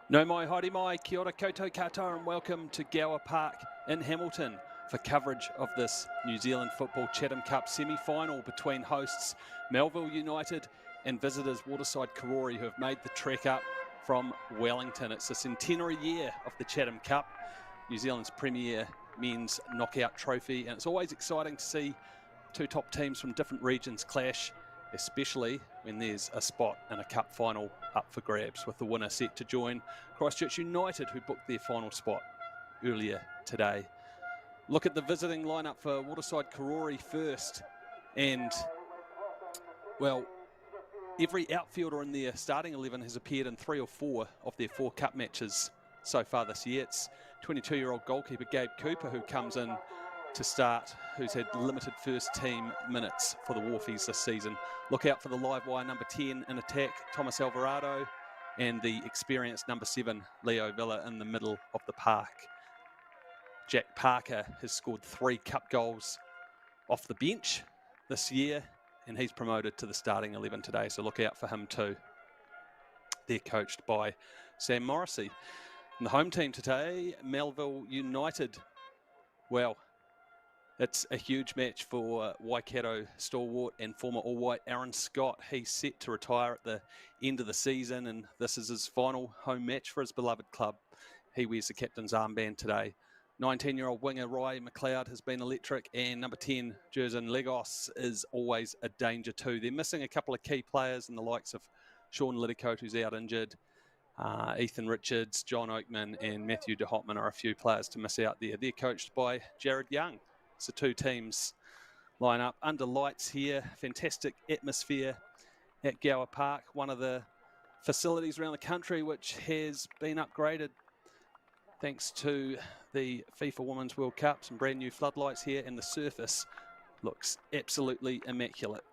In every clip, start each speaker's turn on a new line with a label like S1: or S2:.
S1: No mai, haere mai, kia ora koutou katoa and welcome to Gower Park in Hamilton for coverage of this New Zealand Football Chatham Cup semi-final between hosts Melville United and visitors Waterside Karori, who have made the trek up from Wellington. It's the centenary year of the Chatham Cup, New Zealand's premier men's knockout trophy, and it's always exciting to see two top teams from different regions clash, especially when there's a spot in a cup final up for grabs, with the winner set to join Christchurch United, who booked their final spot earlier today. Look at the visiting lineup for Waterside Karori first, and well, every outfielder in their starting 11 has appeared in 3 or 4 of their 4 cup matches so far this year. It's 22-year-old goalkeeper Gabe Cooper who comes in to start, who's had limited first team minutes for the Wharfies this season. Look out for the live wire number 10 in attack, Thomas Alvarado, and the experienced number 7, Leo Villa, in the middle of the park. Jack Parker has scored 3 cup goals off the bench this year, and he's promoted to the starting 11 today, so look out for him too. They're coached by Sam Morrissey. And the home team today, Melville United. Well, it's a huge match for Waikato stalwart and former All-White Aaron Scott. He's set to retire at the end of the season, and this is his final home match for his beloved club. He wears the captain's armband today. 19-year-old winger Rai McLeod has been electric, and number 10, Jerzen Legos, is always a danger too. They're missing a couple of key players in the likes of Sean Liddicoat, who's out injured. Ethan Richards, John Oakman, and Matthew de Hotman are a few players to miss out there. They're coached by Jared Young. So two teams line up under lights here. Fantastic atmosphere at Gower Park, one of the facilities around the country which has been upgraded thanks to the FIFA Women's World Cup. Some brand new floodlights here, and the surface looks absolutely immaculate.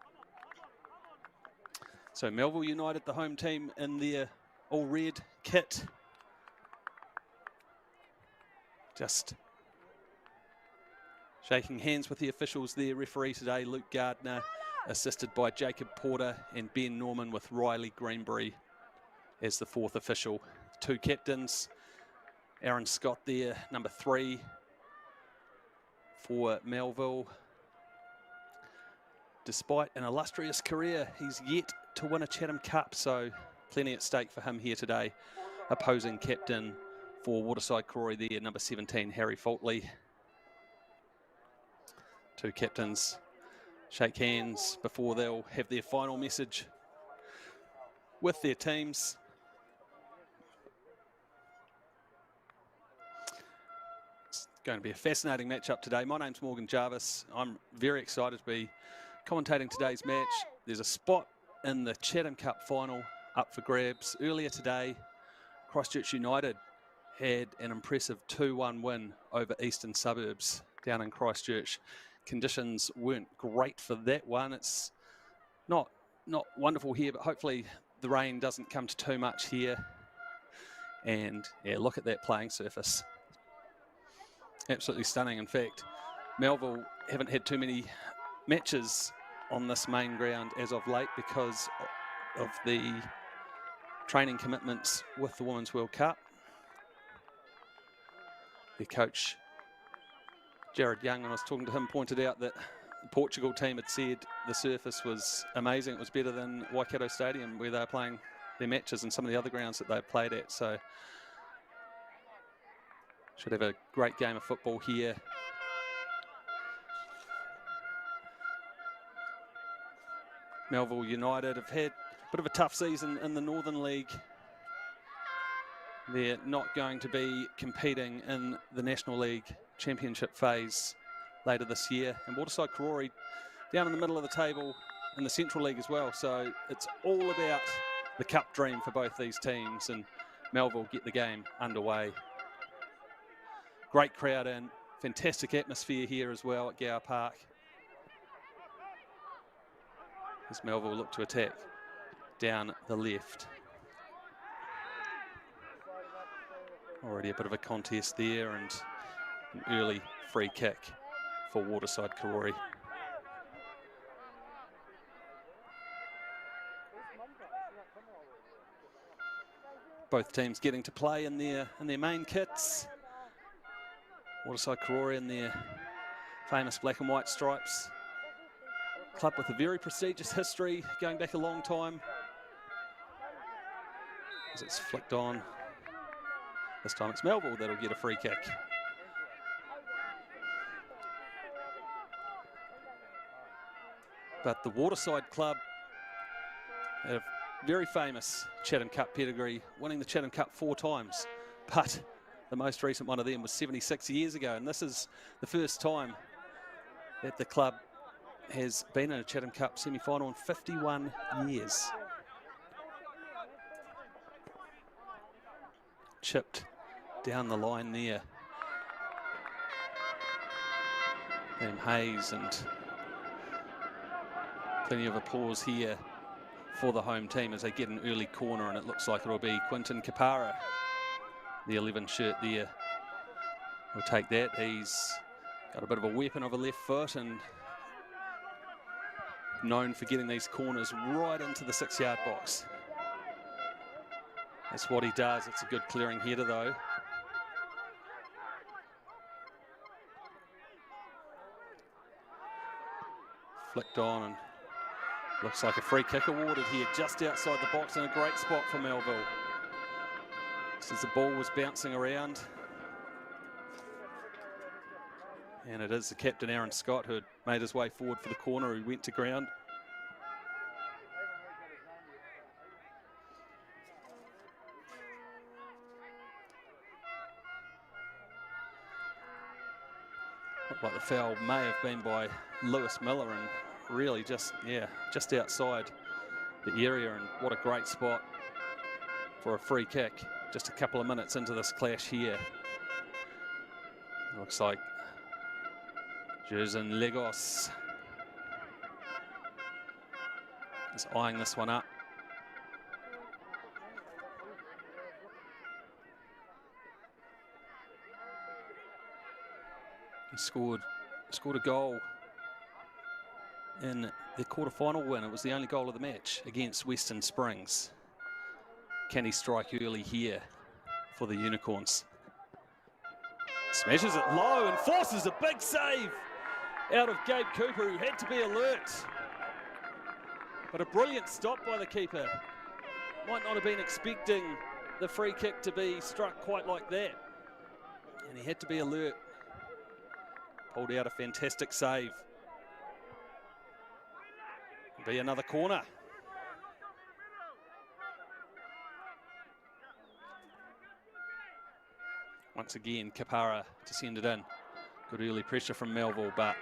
S1: So Melville United, the home team, in their all-red kit. Just shaking hands with the officials there. Referee today, Luke Gardner, assisted by Jacob Porter and Ben Norman, with Riley Greenbury as the 4th official. 2 captains, Aaron Scott there, number 3 for Melville. Despite an illustrious career, he's yet to win a Chatham Cup, so plenty at stake for him here today. Opposing captain for Waterside Karori there, number 17, Harry Faultley. 2 captains shake hands before they'll have their final message with their teams. It's going to be a fascinating matchup today. My name's Morgan Jarvis. I'm very excited to be commentating today's match. There's a spot in the Chatham Cup final up for grabs. Earlier today, Christchurch United had an impressive 2-1 win over Eastern Suburbs down in Christchurch. Conditions weren't great for that one. It's not wonderful here, but hopefully the rain doesn't come to too much here. And yeah, look at that playing surface. Absolutely stunning. In fact, Melville haven't had too many matches on this main ground as of late because of the training commitments with the Women's World Cup. Their coach, Jared Young, when I was talking to him, pointed out that the Portugal team had said the surface was amazing. It was better than Waikato Stadium, where they're playing their matches, and some of the other grounds that they've played at. So should have a great game of football here. Melville United have had a bit of a tough season in the Northern League. They're not going to be competing in the National League Championship phase later this year. And Waterside Karori down in the middle of the table in the Central League as well. So it's all about the cup dream for both these teams, and Melville get the game underway. Great crowd in, fantastic atmosphere here as well at Gower Park, as Melville look to attack down the left. Already a bit of a contest there, and an early free kick for Waterside Karori. Both teams getting to play in their main kits. Waterside Karori in their famous black and white stripes. Club with a very prestigious history, going back a long time. As it's flicked on. This time it's Melville that'll get a free kick. But the Waterside club have very famous Chatham Cup pedigree, winning the Chatham Cup 4 times. But the most recent one of them was 76 years ago, and this is the first time that the club has been in a Chatham Cup semi-final in 51 years. Chipped down the line there. Liam Hayes, and plenty of applause here for the home team as they get an early corner, and it looks like it'll be Quinton Kapara, the 11 shirt there. We'll take that. He's got a bit of a weapon of a left foot and known for getting these corners right into the 6-yard box. That's what he does. It's a good clearing header though. Flicked on, and looks like a free kick awarded here just outside the box, in a great spot for Melville. Since the ball was bouncing around. And it is the captain, Aaron Scott, who had made his way forward for the corner, who went to ground. Looked like the foul may have been by Lewis Miller, and really just outside the area, and what a great spot for a free kick. Just a couple of minutes into this clash here. Looks like Jerzen Legos is eyeing this one up. He scored a goal in the quarter-final win. It was the only goal of the match against Western Springs. Can he strike early here for the Unicorns? Smashes it low and forces a big save out of Gabe Cooper, who had to be alert. But a brilliant stop by the keeper. Might not have been expecting the free kick to be struck quite like that. And he had to be alert. Pulled out a fantastic save. Be another corner. Once again, Kapara to send it in. Good early pressure from Melville, but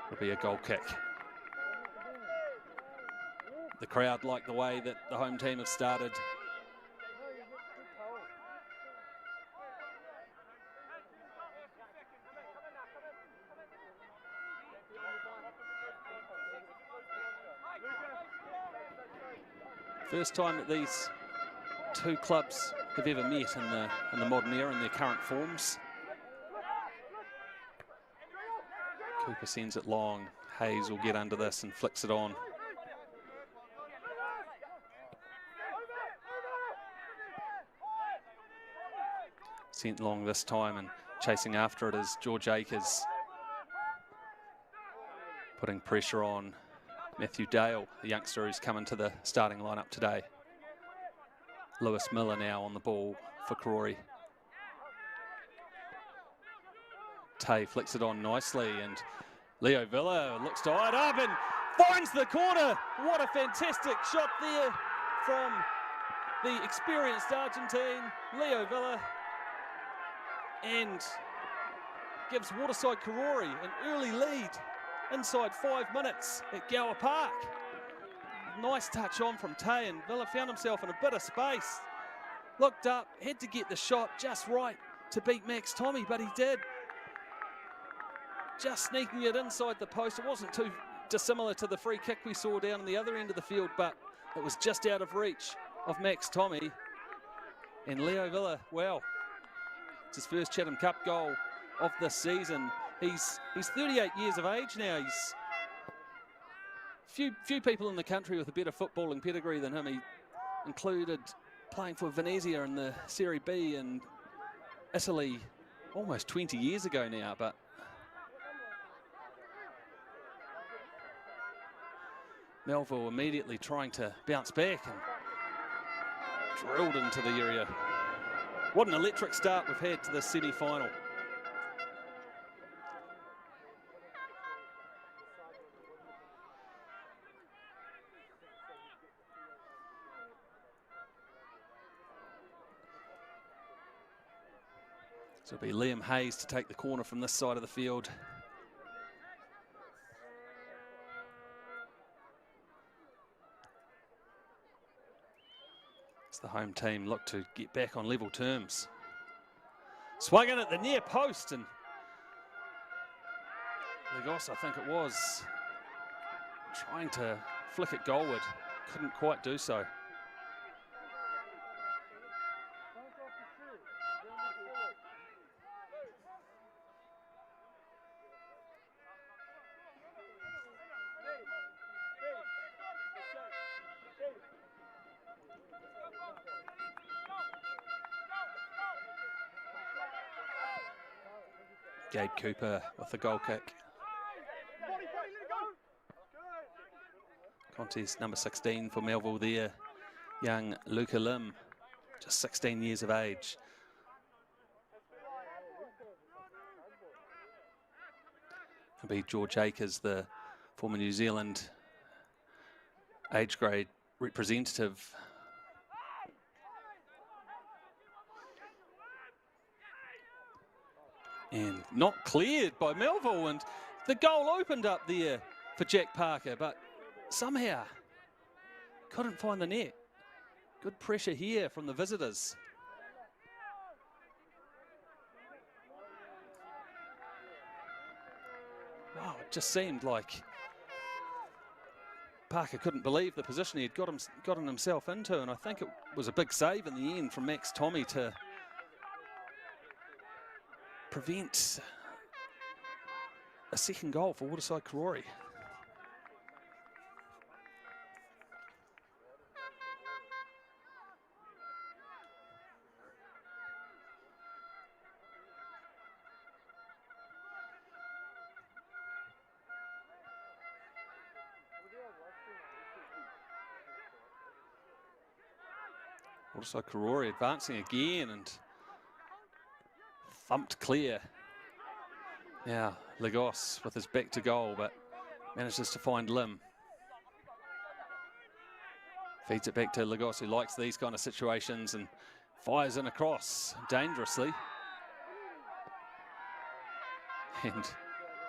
S1: it'll be a goal kick. The crowd like the way that the home team have started. First time that these two clubs have ever met in the modern era in their current forms. Cooper sends it long. Hayes will get under this and flicks it on. Sent long this time, and chasing after it is George Akers. Putting pressure on Matthew Dale, the youngster who's come into the starting lineup today. Lewis Miller now on the ball for Karori. Tay flicks it on nicely, and Leo Villa looks tied up and finds the corner. What a fantastic shot there from the experienced Argentine, Leo Villa, and gives Waterside Karori an early lead inside 5 minutes at Gower Park. Nice touch on from Tay, and Villa found himself in a bit of space. Looked up, had to get the shot just right to beat Max Tommy, but he did. Just sneaking it inside the post. It wasn't too dissimilar to the free kick we saw down on the other end of the field, but it was just out of reach of Max Tommy. And Leo Villa, well, it's his first Chatham Cup goal of this season. He's 38 years of age now. He's few people in the country with a better footballing pedigree than him. He included playing for Venezia in the Serie B in Italy almost 20 years ago now, but Melville immediately trying to bounce back and drilled into the area. What an electric start we've had to the semi-final. So it'll be Liam Hayes to take the corner from this side of the field. As the home team look to get back on level terms. Swung in at the near post, and Legos, I think it was, trying to flick it goalward. Couldn't quite do so. Gabe Cooper with the goal kick. Contest number 16 for Melville there. Young Luca Lim, just 16 years of age. It'll be George Akers, the former New Zealand age grade representative. And not cleared by Melville, and the goal opened up there for Jack Parker, but somehow couldn't find the net. Good pressure here from the visitors. Wow, it just seemed like Parker couldn't believe the position he had gotten himself into, and I think it was a big save in the end from Max Tommy to prevent a second goal for Waterside Karori. Waterside Karori advancing again and thumped clear. Now Legos with his back to goal, but manages to find Lim. Feeds it back to Legos, who likes these kind of situations, and fires in across dangerously. And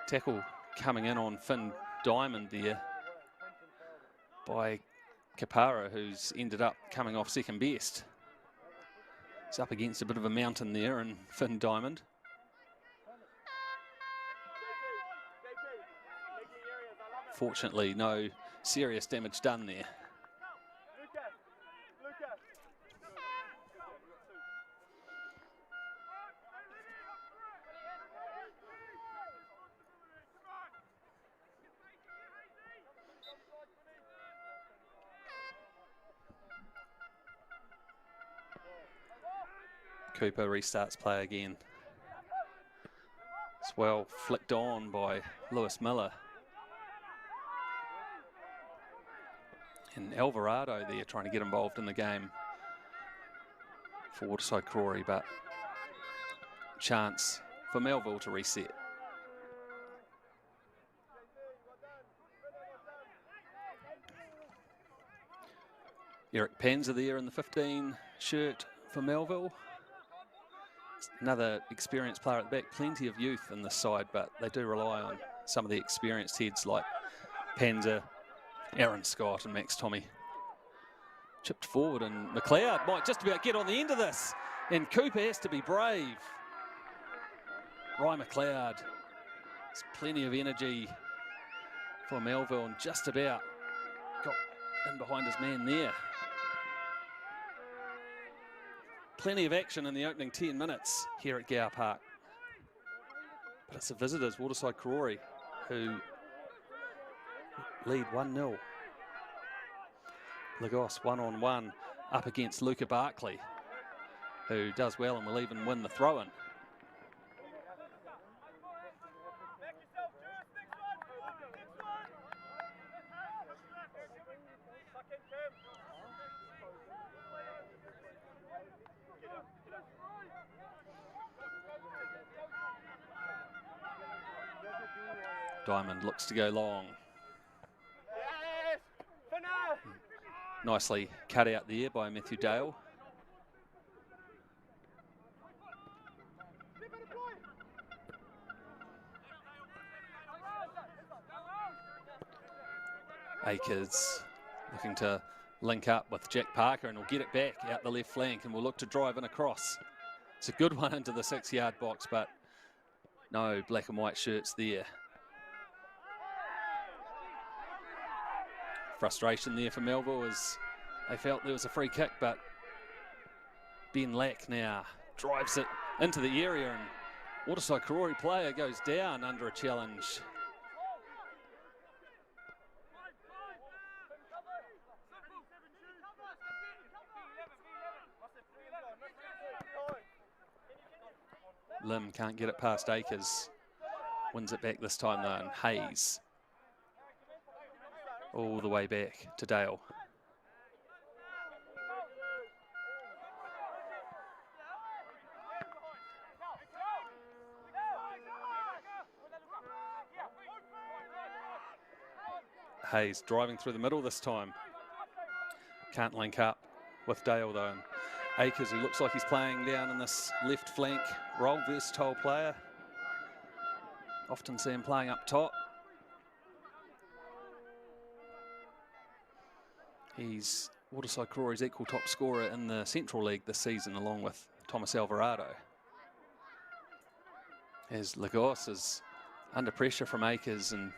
S1: tackle coming in on Finn Diamond there by Kapara, who's ended up coming off second best. He's up against a bit of a mountain there, and Finn Diamond. Fortunately, no serious damage done there. Cooper restarts play again. It's well flicked on by Lewis Miller. And Alvarado there trying to get involved in the game for Waterside Karori, but chance for Melville to reset. Eric Panzer there in the 15 shirt for Melville. Another experienced player at the back, plenty of youth in this side, but they do rely on some of the experienced heads like Panzer, Aaron Scott and Max Tommy. Chipped forward, and McLeod might just about get on the end of this, and Cooper has to be brave. Ryan McLeod, there's plenty of energy for Melville, and just about got in behind his man there. Plenty of action in the opening 10 minutes here at Gower Park. But it's the visitors, Waterside Karori, who lead 1-0. Lagos 1-on-1 up against Luca Barkley, who does well and will even win the throw-in. Diamond looks to go long. Nicely cut out there by Matthew Dale. Akers looking to link up with Jack Parker, and will get it back out the left flank, and will look to drive in across. It's a good one into the 6-yard box, but no black and white shirts there. Frustration there for Melville as they felt there was a free kick, but Ben Lack now drives it into the area, and Waterside Karori player goes down under a challenge. Lim can't get it past Akers. Wins it back this time though, and Hayes all the way back to Dale. Hayes driving through the middle this time. Can't link up with Dale though. And Akers, who looks like he's playing down in this left flank role, versatile player. Often see him playing up top. He's Waterside Karori's equal top scorer in the Central League this season, along with Thomas Alvarado. As Lagos is under pressure from Akers, and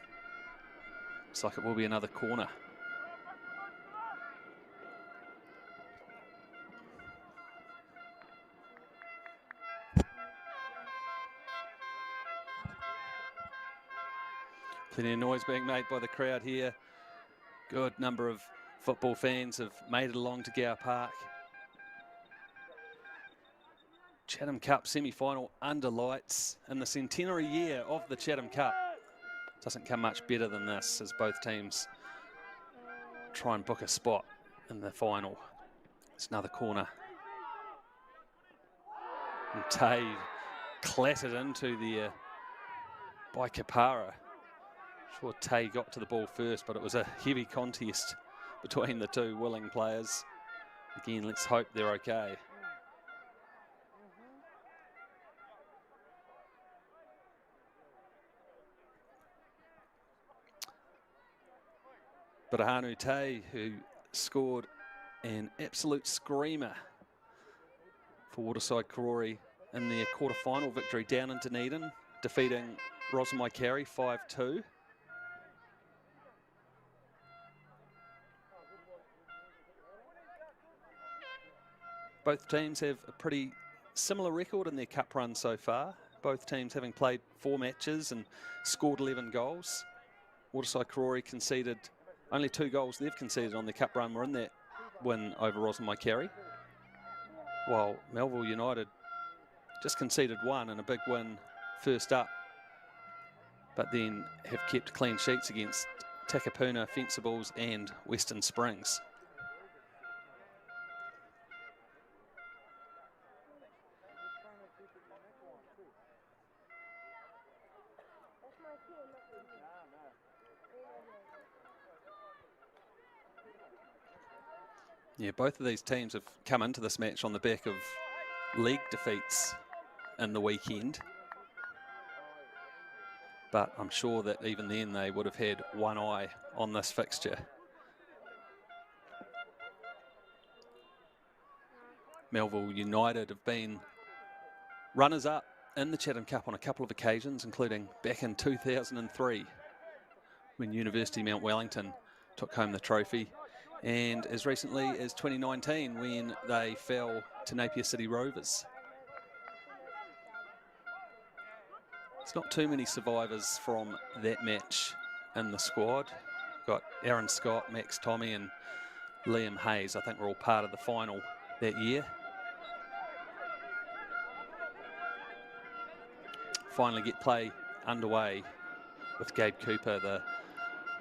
S1: looks like it will be another corner. Plenty of noise being made by the crowd here. Good number of football fans have made it along to Gower Park. Chatham Cup semi-final under lights in the centenary year of the Chatham Cup. Doesn't come much better than this as both teams try and book a spot in the final. It's another corner. And Tay clattered into there by Kapara. Sure Tay got to the ball first, but it was a heavy contest between the two willing players. Again, let's hope they're okay. But Ahanu Tay, who scored an absolute screamer for Waterside Karori in their quarter-final victory down in Dunedin, defeating Rosamai Carey 5-2. Both teams have a pretty similar record in their cup run so far. Both teams having played 4 matches and scored 11 goals. Waterside Karori conceded only 2 goals they've conceded on their cup run were in that win over Rosamai Carey, while Melville United just conceded 1 in a big win first up, but then have kept clean sheets against Takapuna, Fencibles and Western Springs. Yeah, both of these teams have come into this match on the back of league defeats in the weekend. But I'm sure that even then they would have had one eye on this fixture. Melville United have been runners-up in the Chatham Cup on a couple of occasions, including back in 2003 when University Mount Wellington took home the trophy, and as recently as 2019 when they fell to Napier City Rovers. It's not too many survivors from that match in the squad. Got Aaron Scott, Max Tommy and Liam Hayes, I think were all part of the final that year. Finally get play underway with Gabe Cooper, the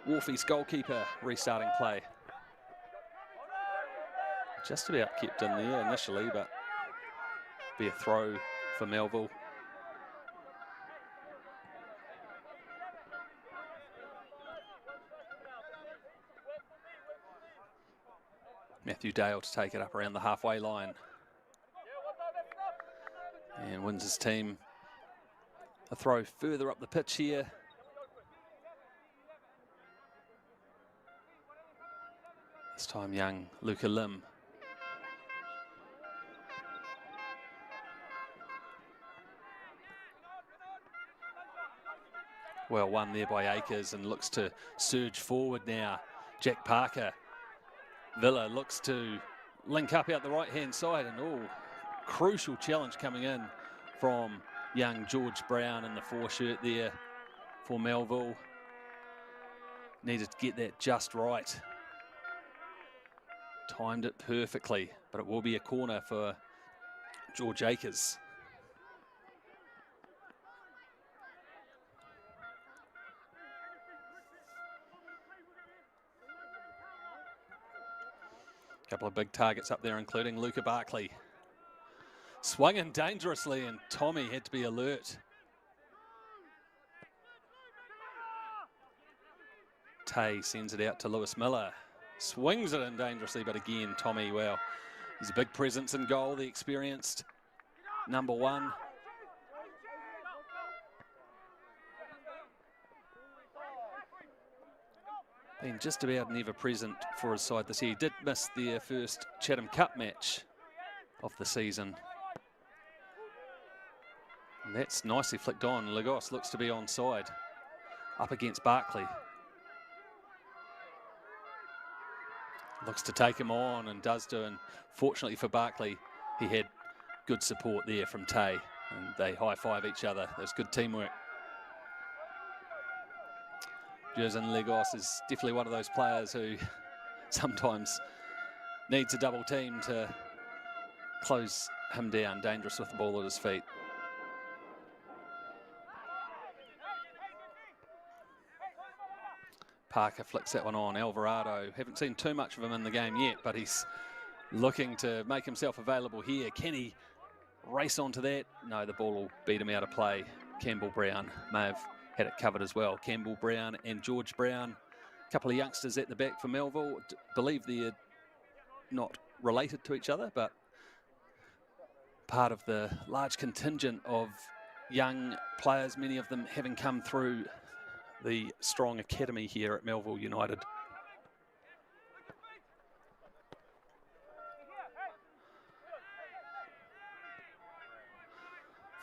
S1: Wharfies goalkeeper, restarting play. Just about kept in there initially, but be a throw for Melville. Matthew Dale to take it up around the halfway line. And wins his team a throw further up the pitch here. This time young Luca Lim. Well won there by Akers, and looks to surge forward now. Jack Parker. Villa looks to link up out the right-hand side, and crucial challenge coming in from young George Brown in the foreshirt there for Melville. Needed to get that just right. Timed it perfectly, but it will be a corner for George Akers. Couple of big targets up there, including Luca Barkley. Swung in dangerously, and Tommy had to be alert. Tay sends it out to Lewis Miller. Swings it in dangerously, but again, Tommy, well, he's a big presence in goal, the experienced number one. Been just about never present for his side this year. He did miss their first Chatham Cup match of the season. And that's nicely flicked on. Lagos looks to be onside, up against Barkley. Looks to take him on, and does do, and fortunately for Barkley, he had good support there from Tay, and they high-five each other. There's good teamwork. Jerson Lagos is definitely one of those players who sometimes needs a double team to close him down. Dangerous with the ball at his feet. Parker flicks that one on. Alvarado, haven't seen too much of him in the game yet, but he's looking to make himself available here. Can he race onto that? No, the ball will beat him out of play. Campbell Brown may have had it covered as well. Campbell Brown and George Brown, a couple of youngsters at the back for Melville. Believe they're not related to each other, but part of the large contingent of young players, many of them having come through the strong academy here at Melville United.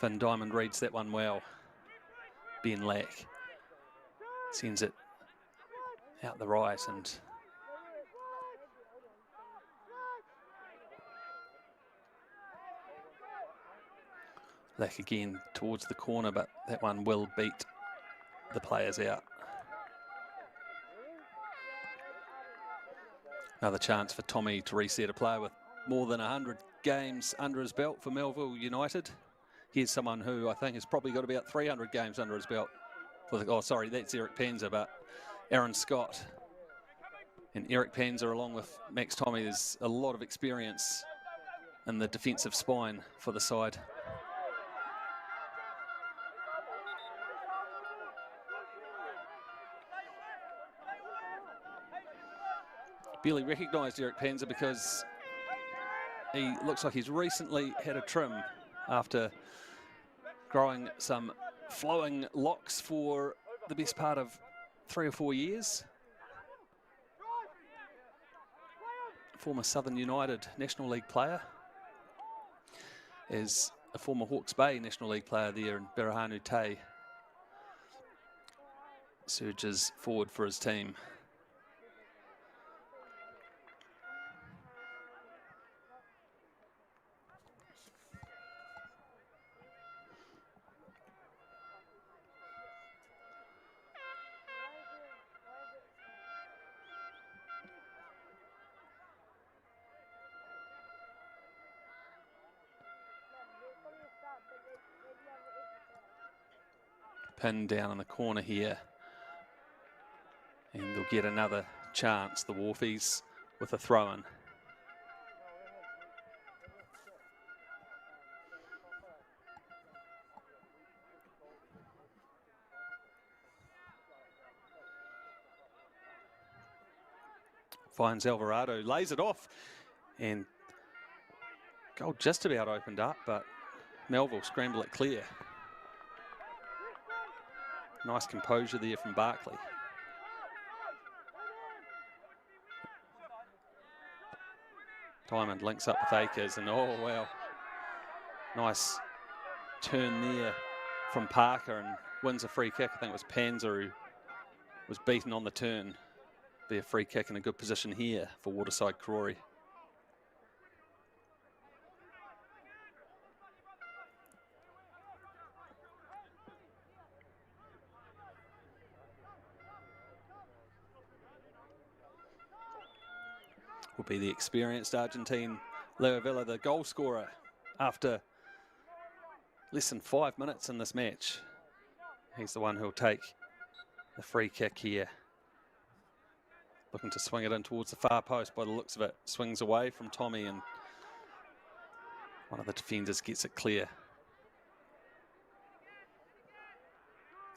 S1: Finn Diamond reads that one well. Ben Lack sends it out the right, and Lack again towards the corner, but that one will beat the players out. Another chance for Tommy to reset a player with more than 100 games under his belt for Melville United. Here's someone who I think has probably got about 300 games under his belt. Oh, sorry, that's Eric Panzer, but Aaron Scott. And Eric Panzer, along with Max Tommy, there's a lot of experience in the defensive spine for the side. Barely recognised Eric Panzer because he looks like he's recently had a trim after growing some flowing locks for the best part of 3 or 4 years. Former Southern United National League player, is a former Hawke's Bay National League player there in Berahanu Tay. Surges forward for his team. pinned down in the corner here. And they'll get another chance, the Wharfies, with a throw-in. Finds Alvarado, lays it off, and goal just about opened up, but Melville scramble it clear. Nice composure there from Barkley. Diamond links up with Akers, and oh wow, nice turn there from Parker and wins a free kick. I think it was Panzer who was beaten on the turn. Be a free kick in a good position here for Waterside Karori. Will be the experienced Argentine Leo Villa, the goal scorer after less than 5 minutes in this match. He's the one who'll take the free kick here. Looking to swing it in towards the far post by the looks of it. Swings away from Tommy and one of the defenders gets it clear.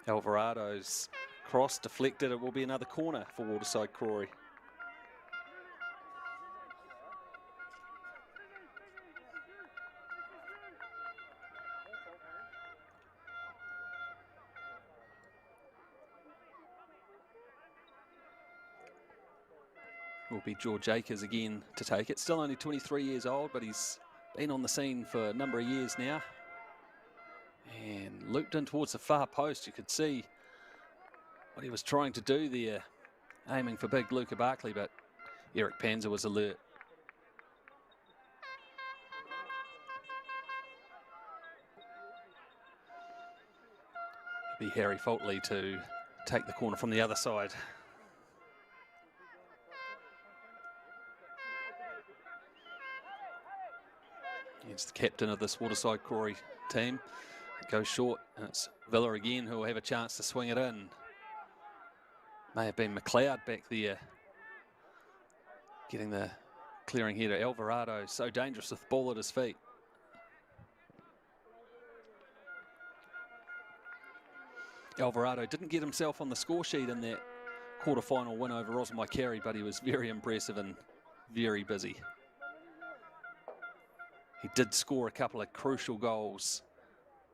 S1: Alvarado's cross deflected. It will be another corner for Waterside Karori. Will be George Akers again to take it. Still only 23 years old, but he's been on the scene for a number of years now. And looped in towards the far post. You could see what he was trying to do there, aiming for big Luca Barkley, but Eric Panzer was alert. It'll be Harry Foltley to take the corner from the other side. He's the captain of this Waterside Karori team. It goes short, and it's Villa again who will have a chance to swing it in. May have been McLeod back there, getting the clearing header. Alvarado, so dangerous with the ball at his feet. Alvarado didn't get himself on the score sheet in that quarter-final win over Rosamai Carey, but he was very impressive and very busy. He did score a couple of crucial goals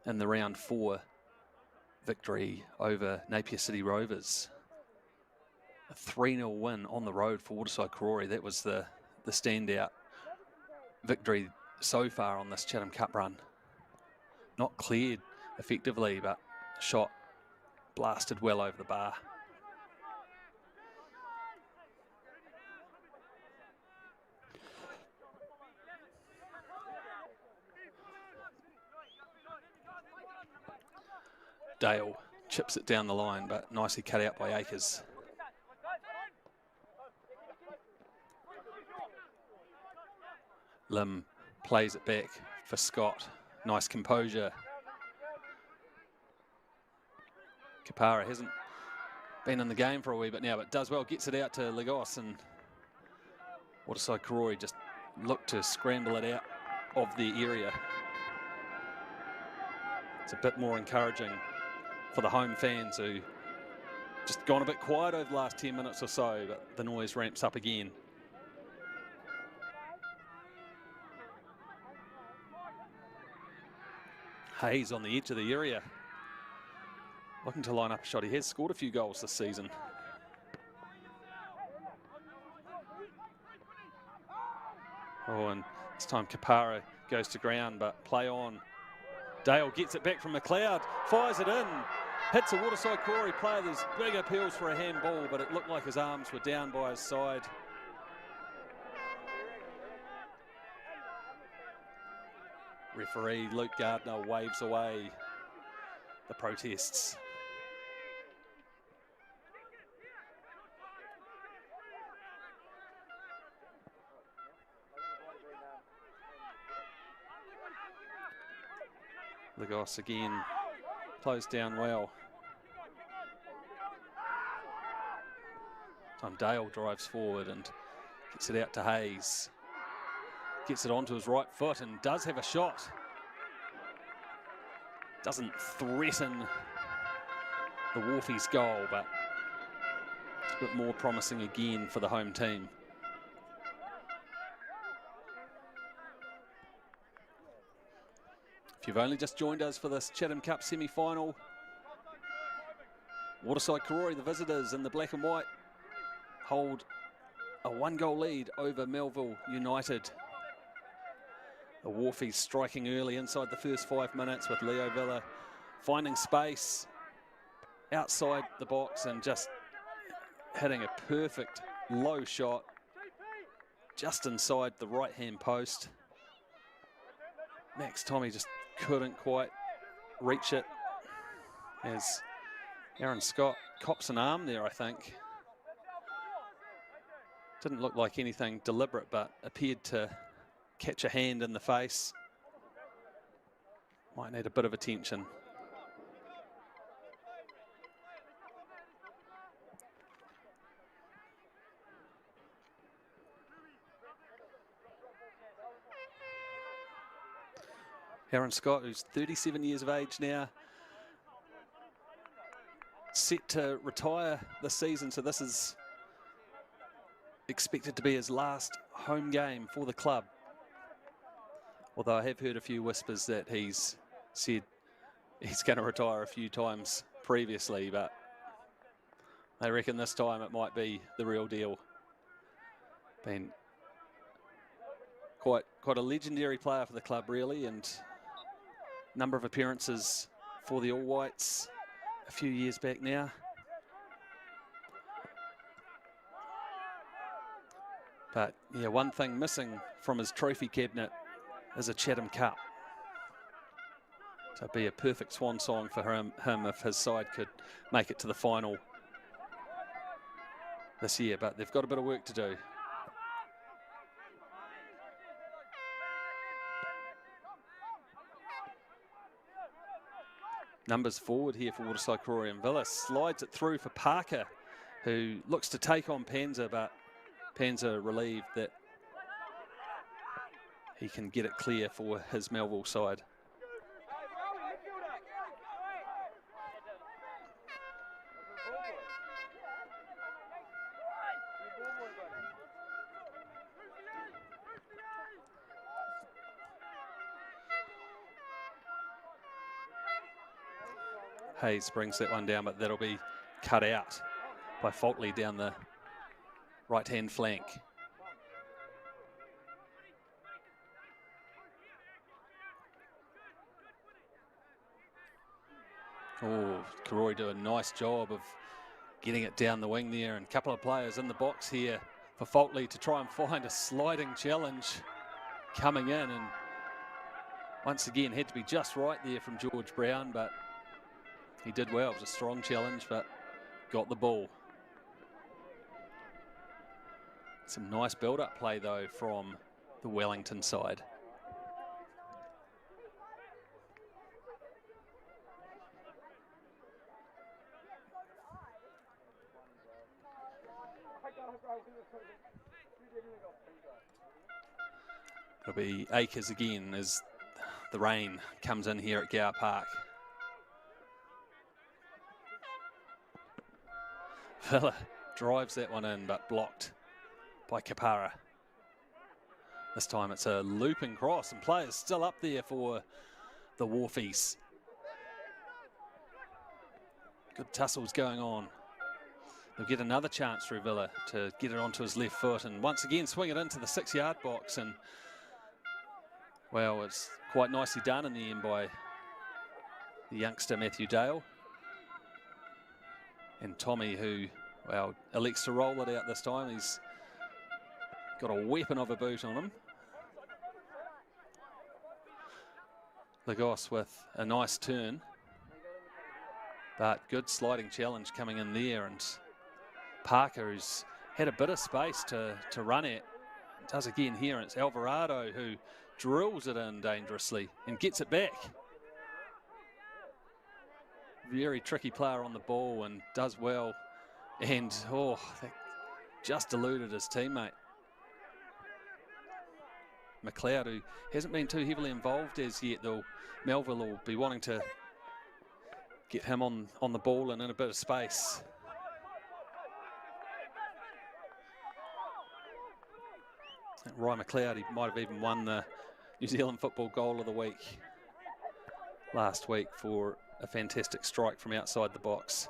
S1: in the round 4 victory over Napier City Rovers. A 3-0 win on the road for Waterside Karori. That was the standout victory so far on this Chatham Cup run. Not cleared effectively, but shot blasted well over the bar. Dale chips it down the line, but nicely cut out by Akers. Lim plays it back for Scott. Nice composure. Kapara hasn't been in the game for a wee bit now, but does well. Gets it out to Lagos, and Waterside Karori just look to scramble it out of the area. It's a bit more encouraging for the home fans who just gone a bit quiet over the last 10 minutes or so, but the noise ramps up again. Hayes on the edge of the area, looking to line up a shot. He has scored a few goals this season. Oh, and this time Kapara goes to ground, but play on. Dale gets it back from McLeod, fires it in, hits a Waterside Karori player. There's big appeals for a handball, but it looked like his arms were down by his side. Referee Luke Gardner waves away the protests. Lagos again closed down well. Time Dale drives forward and gets it out to Hayes. Gets it onto his right foot and does have a shot. Doesn't threaten the Wharfies goal, but it's a bit more promising again for the home team. If you've only just joined us for this Chatham Cup semi-final, Waterside Karori, the visitors in the black and white, hold a 1-goal lead over Melville United. The Wharfies striking early inside the first 5 minutes with Leo Villa finding space outside the box and just hitting a perfect low shot just inside the right-hand post. Max Tommy just couldn't quite reach it as Aaron Scott cops an arm there, I think. Didn't look like anything deliberate, but appeared to catch a hand in the face. Might need a bit of attention. Aaron Scott, who's 37 years of age now, set to retire this season, so this is expected to be his last home game for the club. Although I have heard a few whispers that he's said he's going to retire a few times previously, but I reckon this time it might be the real deal. Been quite a legendary player for the club, really, and number of appearances for the All Whites a few years back now. But yeah, one thing missing from his trophy cabinet is a Chatham Cup. So it'd be a perfect swan song for him if his side could make it to the final this year, but they've got a bit of work to do. Numbers forward here for Waterside Karori, and Villa slides it through for Parker, who looks to take on Panzer, but Panzer relieved that he can get it clear for his Melville side. Hayes brings that one down, but that'll be cut out by Faultley down the right-hand flank. Oh, Karori do a nice job of getting it down the wing there, and a couple of players in the box here for Faultley to try and find a sliding challenge coming in, and once again had to be just right there from George Brown, but he did well. It was a strong challenge, but got the ball. Some nice build-up play, though, from the Wellington side. It'll be Acres again as the rain comes in here at Gower Park. Villa drives that one in, but blocked by Kapara. This time it's a looping cross, and players still up there for the Wharfies. Good tussles going on. He'll get another chance through Villa to get it onto his left foot, and once again swing it into the 6-yard box, and well, it's quite nicely done in the end by the youngster Matthew Dale. And Tommy, who, well, elects to roll it out this time. He's got a weapon of a boot on him. Lagos with a nice turn, but good sliding challenge coming in there, and Parker, who's had a bit of space to run at, does again here, and it's Alvarado who drills it in dangerously and gets it back. Very tricky player on the ball and does well, and oh, that just eluded his teammate. McLeod, who hasn't been too heavily involved as yet, though Melville will be wanting to get him on the ball and in a bit of space. Ryan McLeod, he might have even won the New Zealand Football Goal of the Week last week for a fantastic strike from outside the box.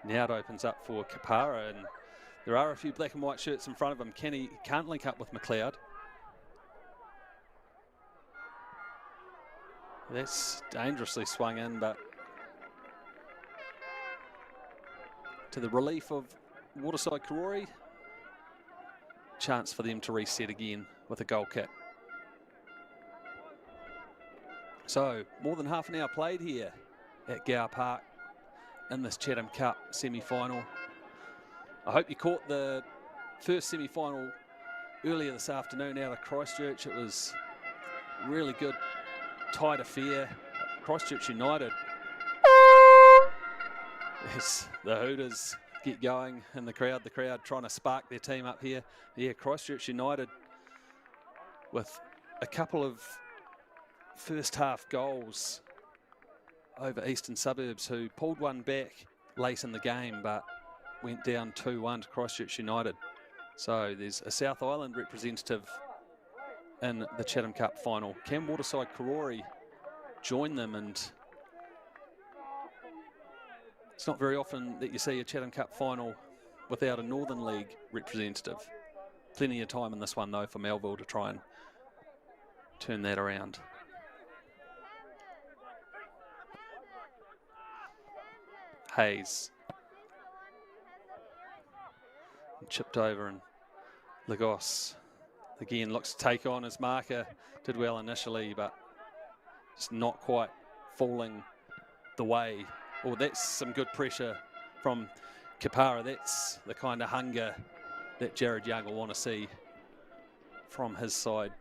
S1: Now it opens up for Kapara, and there are a few black and white shirts in front of him. Kenny can't link up with McLeod. That's dangerously swung in, but to the relief of Waterside Karori, chance for them to reset again with a goal kick. So more than half an hour played here at Gower Park in this Chatham Cup semi-final. I hope you caught the first semi-final earlier this afternoon out of Christchurch. It was really good, tight affair. Christchurch United, as the Hooters get going in the crowd trying to spark their team up here. Yeah, Christchurch United with a couple of first half goals over Eastern Suburbs, who pulled one back late in the game but went down 2-1 to Christchurch United. So there's a South Island representative in the Chatham Cup final. Can Waterside Karori join them? And it's not very often that you see a Chatham Cup final without a Northern League representative. Plenty of time in this one though for Melville to try and turn that around. Hayes. And chipped over, and Lagos again looks to take on his marker. Did well initially, but just not quite falling the way. Oh, that's some good pressure from Kapara. That's the kind of hunger that Jared Young will want to see from his side.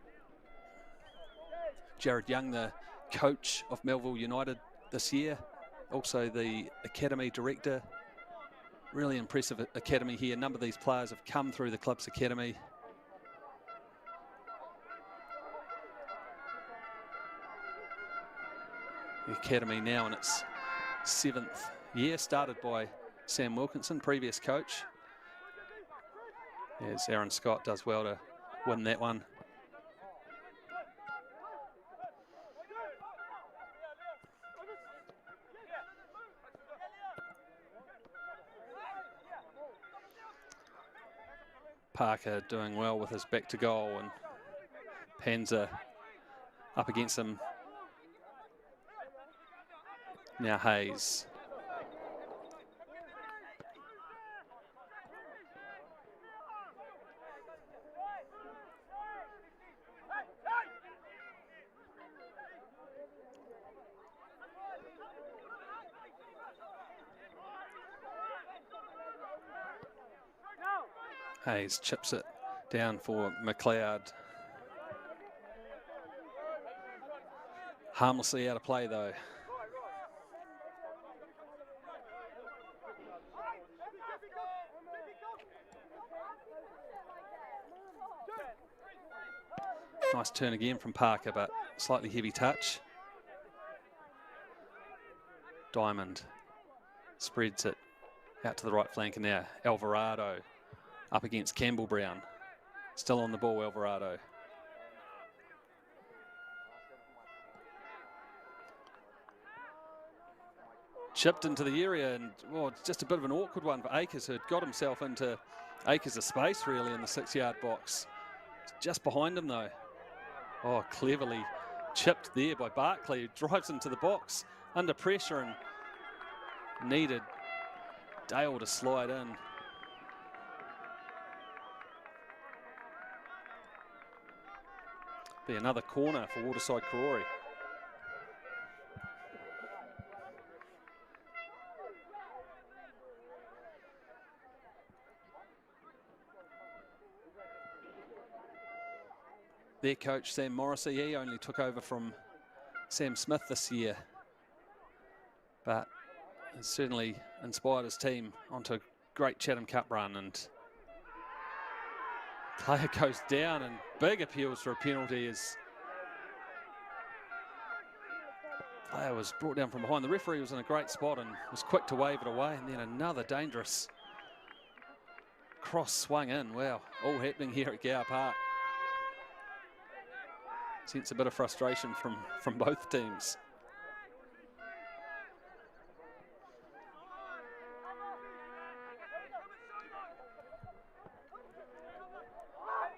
S1: Jared Young, the coach of Melville United this year, also the academy director. Really impressive academy here. A number of these players have come through the club's academy. The academy now in its 7th year, started by Sam Wilkinson, previous coach. As Aaron Scott does well to win that one. Parker doing well with his back to goal, and Panzer up against him. Now Hayes. Hayes chips it down for McLeod. Harmlessly out of play though. Nice turn again from Parker, but slightly heavy touch. Diamond spreads it out to the right flank, and now Alvarado up against Campbell Brown. Still on the ball, Alvarado. Chipped into the area, and it's just a bit of an awkward one for Akers, who had got himself into Akers' space really in the 6-yard box. Just behind him though. Oh, cleverly chipped there by Barkley, who drives into the box under pressure and needed Dale to slide in. Be another corner for Waterside Karori. Their coach, Sam Morrissey, he only took over from Sam Smith this year, but is certainly inspired his team onto a great Chatham Cup run, and player goes down, and big appeals for a penalty as player was brought down from behind. The referee was in a great spot and was quick to wave it away, and then another dangerous cross swung in. Wow, all happening here at Gower Park. Sense a bit of frustration from both teams.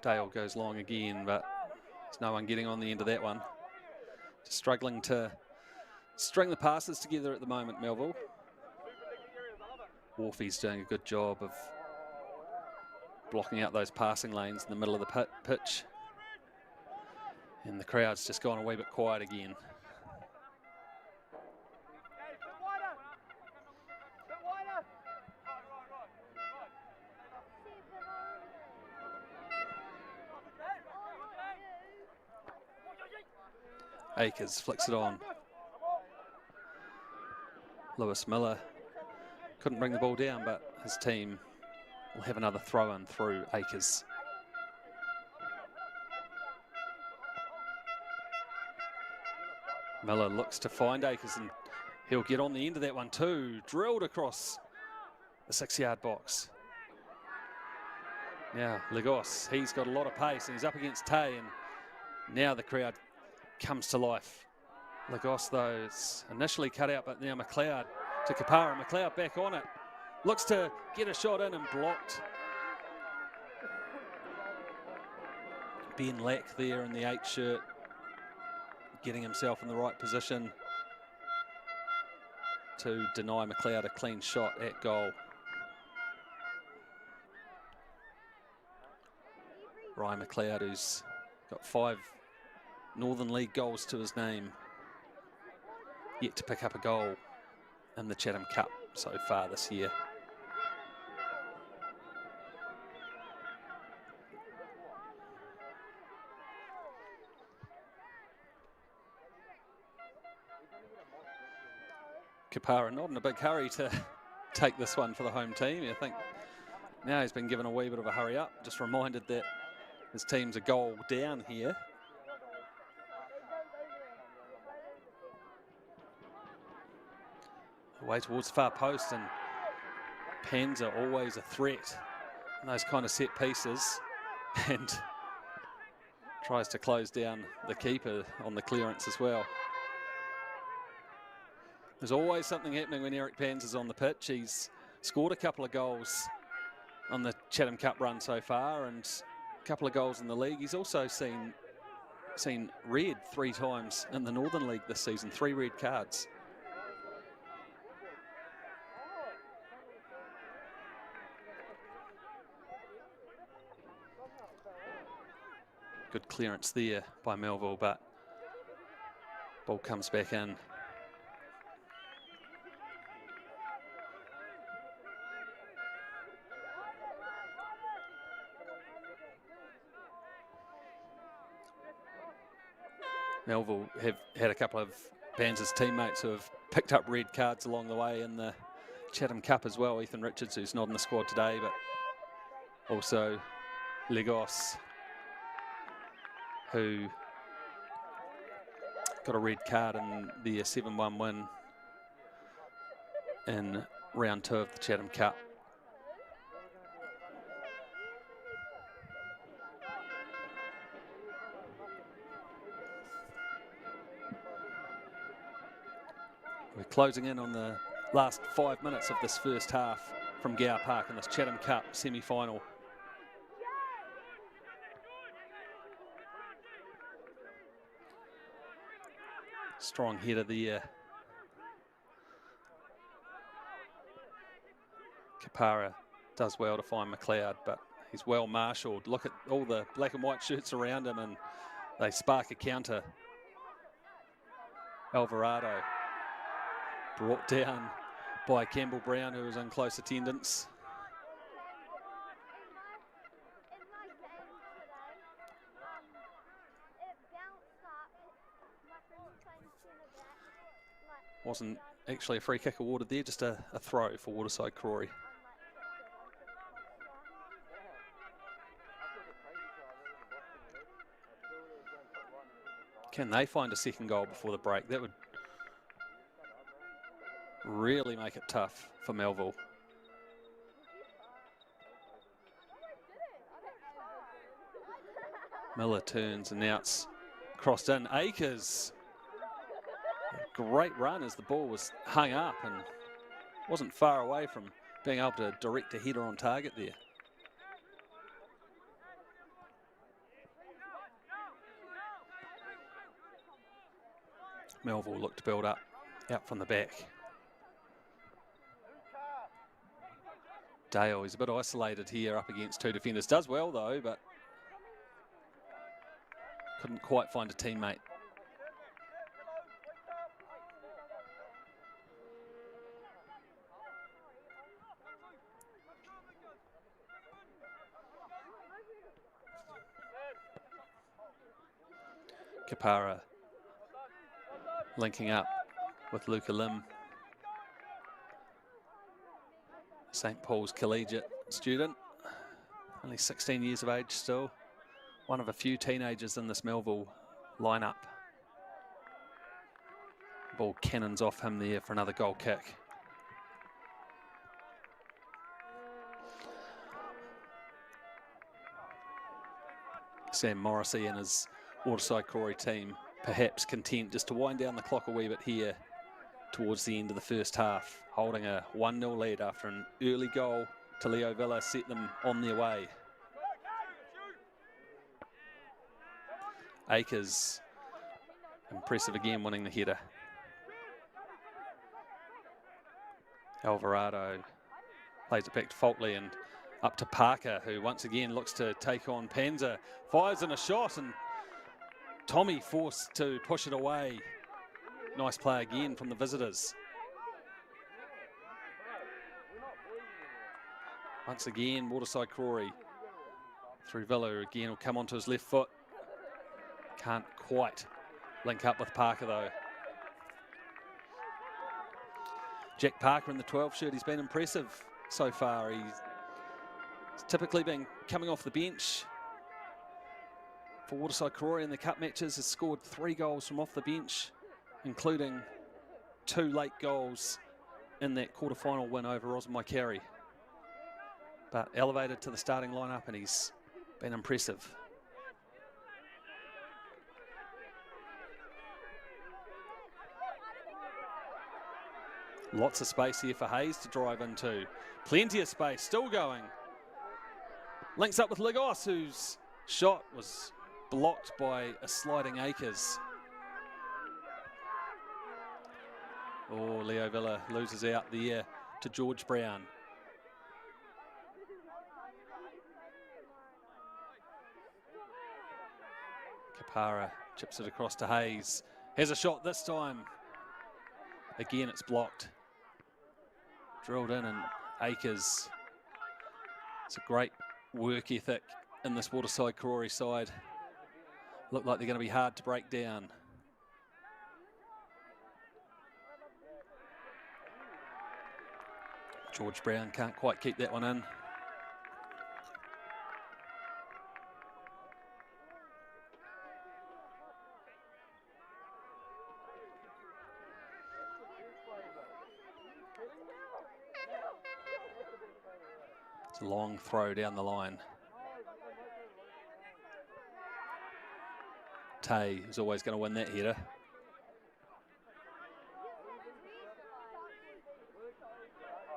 S1: Dale goes long again, but there's no one getting on the end of that one. Just struggling to string the passes together at the moment, Melville. Wolfie's doing a good job of blocking out those passing lanes in the middle of the pitch. And the crowd's just gone a wee bit quiet again. Akers flicks it on. Lewis Miller couldn't bring the ball down, but his team will have another throw in through Akers. Miller looks to find Akers, and he'll get on the end of that one too. Drilled across the 6-yard box. Now Lagos, he's got a lot of pace and he's up against Tay, and now the crowd comes to life. Lagos though, it's initially cut out, but now McLeod to Kapara. McLeod back on it. Looks to get a shot in and blocked. Ben Lack there in the 8 shirt, getting himself in the right position to deny McLeod a clean shot at goal. Ryan McLeod, who's got 5 Northern League goals to his name, yet to pick up a goal in the Chatham Cup so far this year. Kapara not in a big hurry to take this one for the home team. I think now he's been given a wee bit of a hurry up, just reminded that his team's a goal down here. Away towards far post, and Panza always a threat in those kind of set pieces, and tries to close down the keeper on the clearance as well. There's always something happening when Eric Panza's on the pitch. He's scored a couple of goals on the Chatham Cup run so far, and a couple of goals in the league. He's also seen red 3 times in the Northern League this season, 3 red cards. Good clearance there by Melville, but ball comes back in. Melville have had a couple of Panza's teammates who have picked up red cards along the way in the Chatham Cup as well. Ethan Richards, who's not in the squad today, but also Lagos, who got a red card in the 7-1 win in round 2 of the Chatham Cup. We're closing in on the last 5 minutes of this first half from Gower Park in this Chatham Cup semi-final. Strong header there. Kapara does well to find McLeod, but he's well marshalled. Look at all the black and white shirts around him, and they spark a counter. Alvarado brought down by Campbell Brown, who was in close attendance. Wasn't actually a free kick awarded there, just a throw for Waterside Karori. Can they find a second goal before the break? That would really make it tough for Melville. Miller turns and now it's crossed in. Akers, a great run as the ball was hung up and wasn't far away from being able to direct a header on target there. Melville looked to build up out from the back. Dale, he's a bit isolated here up against two defenders. Does well though, but couldn't quite find a teammate. Kapara linking up with Luca Lim. St. Paul's collegiate student, only 16 years of age still. One of a few teenagers in this Melville lineup. Ball cannons off him there for another goal kick. Sam Morrissey and his Waterside Karori team perhaps content just to wind down the clock a wee bit here towards the end of the first half, holding a 1-0 lead after an early goal to Leo Villa set them on their way. Akers, impressive again, winning the header. Alvarado plays it back to Faultley and up to Parker, who once again looks to take on Panza. Fires in a shot and Tommy forced to push it away. Nice play again from the visitors. Once again, Waterside Karori through Villa again, will come onto his left foot. Can't quite link up with Parker though. Jack Parker in the 12 shirt, he's been impressive so far. He's typically been coming off the bench for Waterside Karori in the cup matches, has scored 3 goals from off the bench, including 2 late goals in that quarter-final win over Rosmaikari. But elevated to the starting lineup and he's been impressive. Lots of space here for Hayes to drive into. Plenty of space, still going. Links up with Lagos, whose shot was blocked by a sliding Akers. Oh, Leo Villa loses out there to George Brown. Kapara chips it across to Hayes. Has a shot this time. Again, it's blocked. Drilled in and Akers. It's a great work ethic in this Waterside Karori side. Look like they're going to be hard to break down. George Brown can't quite keep that one in. It's a long throw down the line. Tay is always going to win that header.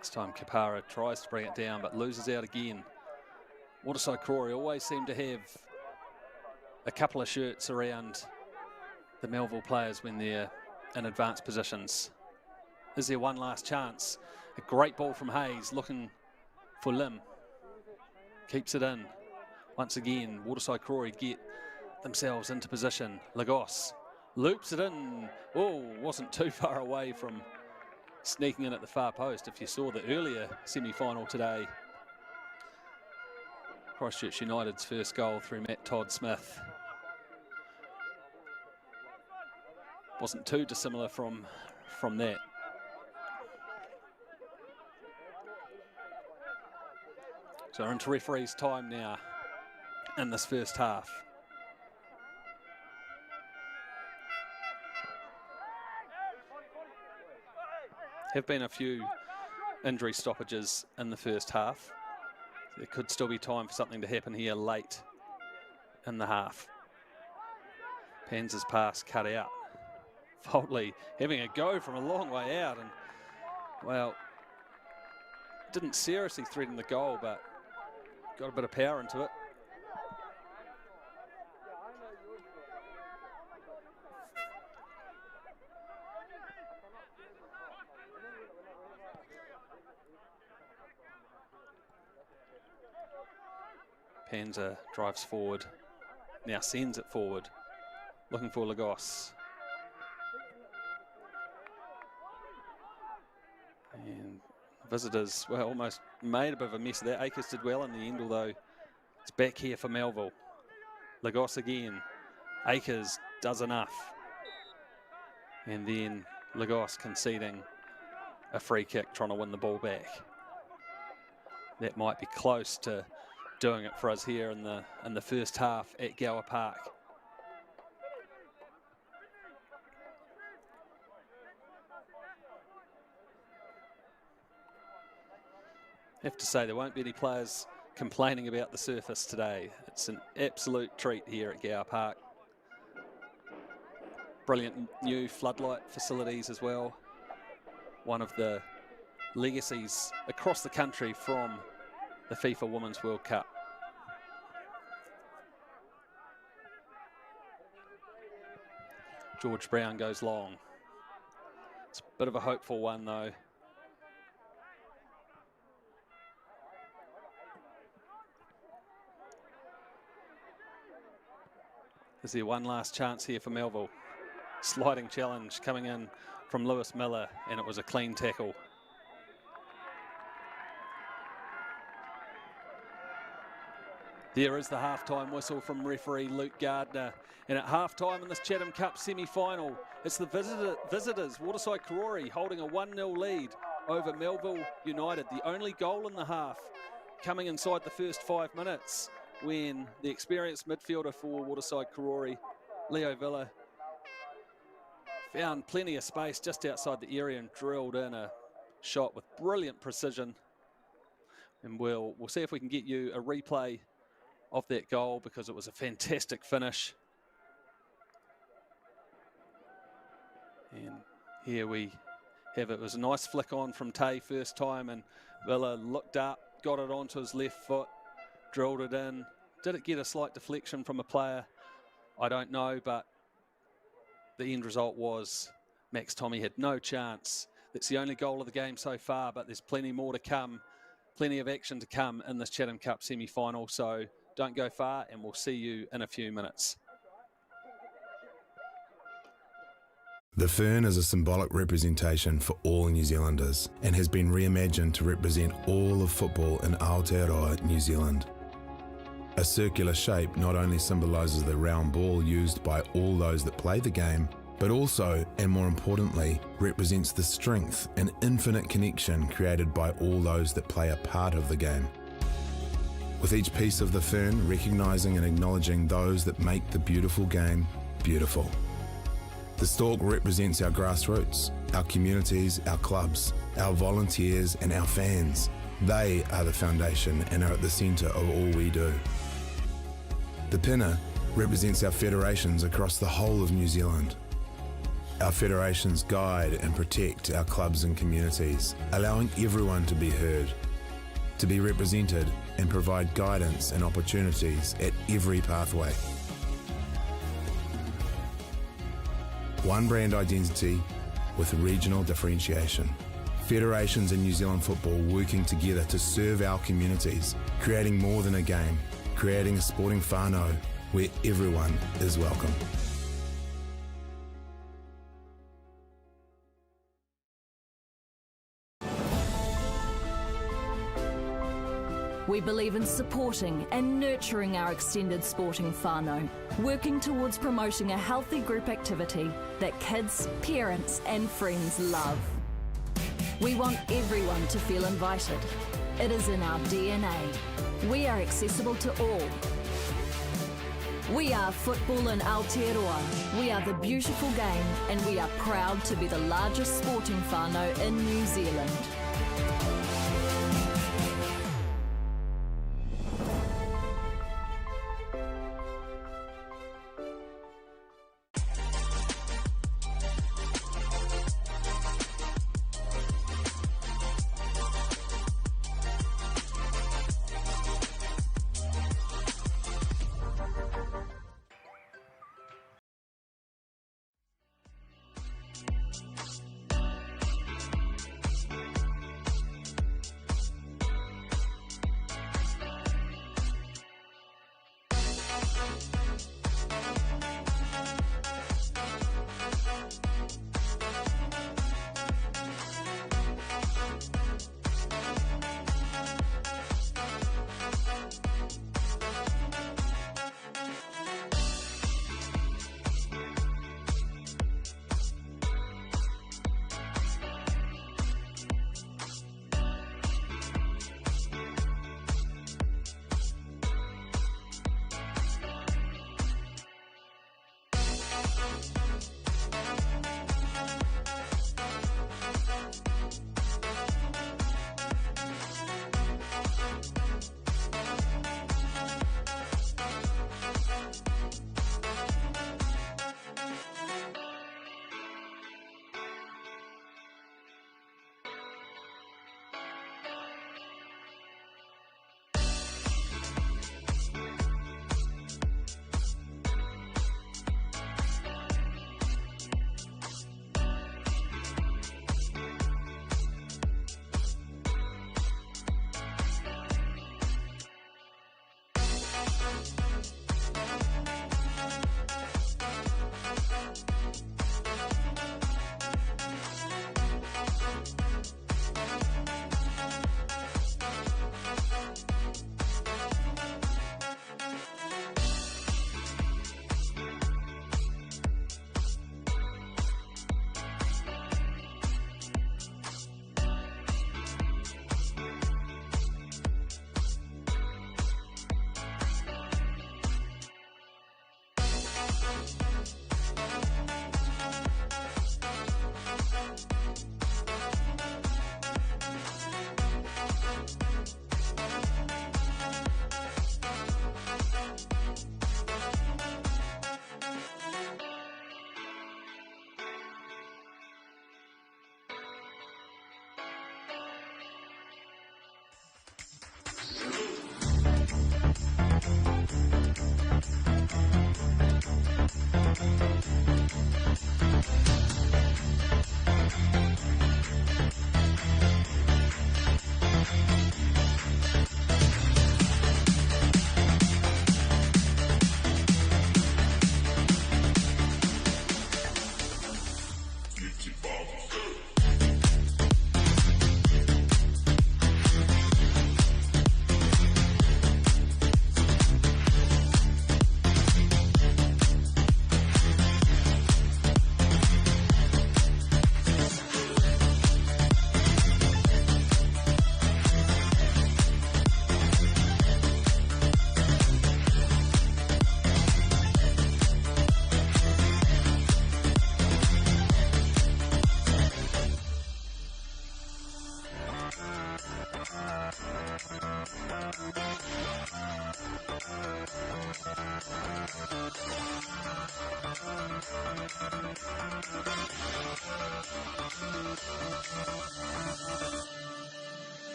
S1: This time Kapara tries to bring it down but loses out again. Waterside Karori always seem to have a couple of shirts around the Melville players when they're in advanced positions. Is there one last chance? A great ball from Hayes looking for Lim. Keeps it in. Once again, Waterside Karori get themselves into position. Lagos loops it in. Oh, wasn't too far away from sneaking in at the far post. If you saw the earlier semi-final today, Christchurch United's first goal through Matt Todd-Smith wasn't too dissimilar from that. So we're into referee's time now in this first half. Have been a few injury stoppages in the first half. There could still be time for something to happen here late in the half. Pans' pass cut out. Foltley having a go from a long way out, and well, didn't seriously threaten the goal, but got a bit of power into it. Panza drives forward, now sends it forward, looking for Lagos. And visitors, well, almost made a bit of a mess of that. Akers did well in the end, although it's back here for Melville. Lagos again. Akers does enough. And then Lagos conceding a free kick, trying to win the ball back. That might be close to doing it for us here in the first half at Gower Park. Have to say there won't be any players complaining about the surface today. It's an absolute treat here at Gower Park. Brilliant new floodlight facilities as well. One of the legacies across the country from the FIFA Women's World Cup. George Brown goes long. It's a bit of a hopeful one though. Is there one last chance here for Melville? Sliding challenge coming in from Lewis Miller, and it was a clean tackle. There is the halftime whistle from referee Luke Gardner. And at halftime in this Chatham Cup semi-final, it's the visitors, Waterside Karori, holding a 1-0 lead over Melville United. The only goal in the half coming inside the first 5 minutes, when the experienced midfielder for Waterside Karori, Leo Villa, found plenty of space just outside the area and drilled in a shot with brilliant precision. And we'll see if we can get you a replay of that goal, because it was a fantastic finish. And here we have it. It was a nice flick on from Tay first time, and Villa looked up, got it onto his left foot, drilled it in. Did it get a slight deflection from a player? I don't know, but the end result was Max Tommy had no chance. That's the only goal of the game so far, but there's plenty more to come, plenty of action to come in this Chatham Cup semi-final. So don't go far, and we'll see you in a few minutes.
S2: The fern is a symbolic representation for all New Zealanders and has been reimagined to represent all of football in Aotearoa, New Zealand. A circular shape not only symbolises the round ball used by all those that play the game, but also, and more importantly, represents the strength and infinite connection created by all those that play a part of the game. With each piece of the fern recognising and acknowledging those that make the beautiful game beautiful. The stalk represents our grassroots, our communities, our clubs, our volunteers and our fans. They are the foundation and are at the centre of all we do. The pinna represents our federations across the whole of New Zealand. Our federations guide and protect our clubs and communities, allowing everyone to be heard, to be represented, and provide guidance and opportunities at every pathway. One brand identity with regional differentiation. Federations in New Zealand football working together to serve our communities, creating more than a game, creating a sporting whānau where everyone is welcome.
S3: We believe in supporting and nurturing our extended sporting whānau, working towards promoting a healthy group activity that kids, parents and friends love. We want everyone to feel invited. It is in our DNA. We are accessible to all. We are football in Aotearoa. We are the beautiful game, and we are proud to be the largest sporting whānau in New Zealand.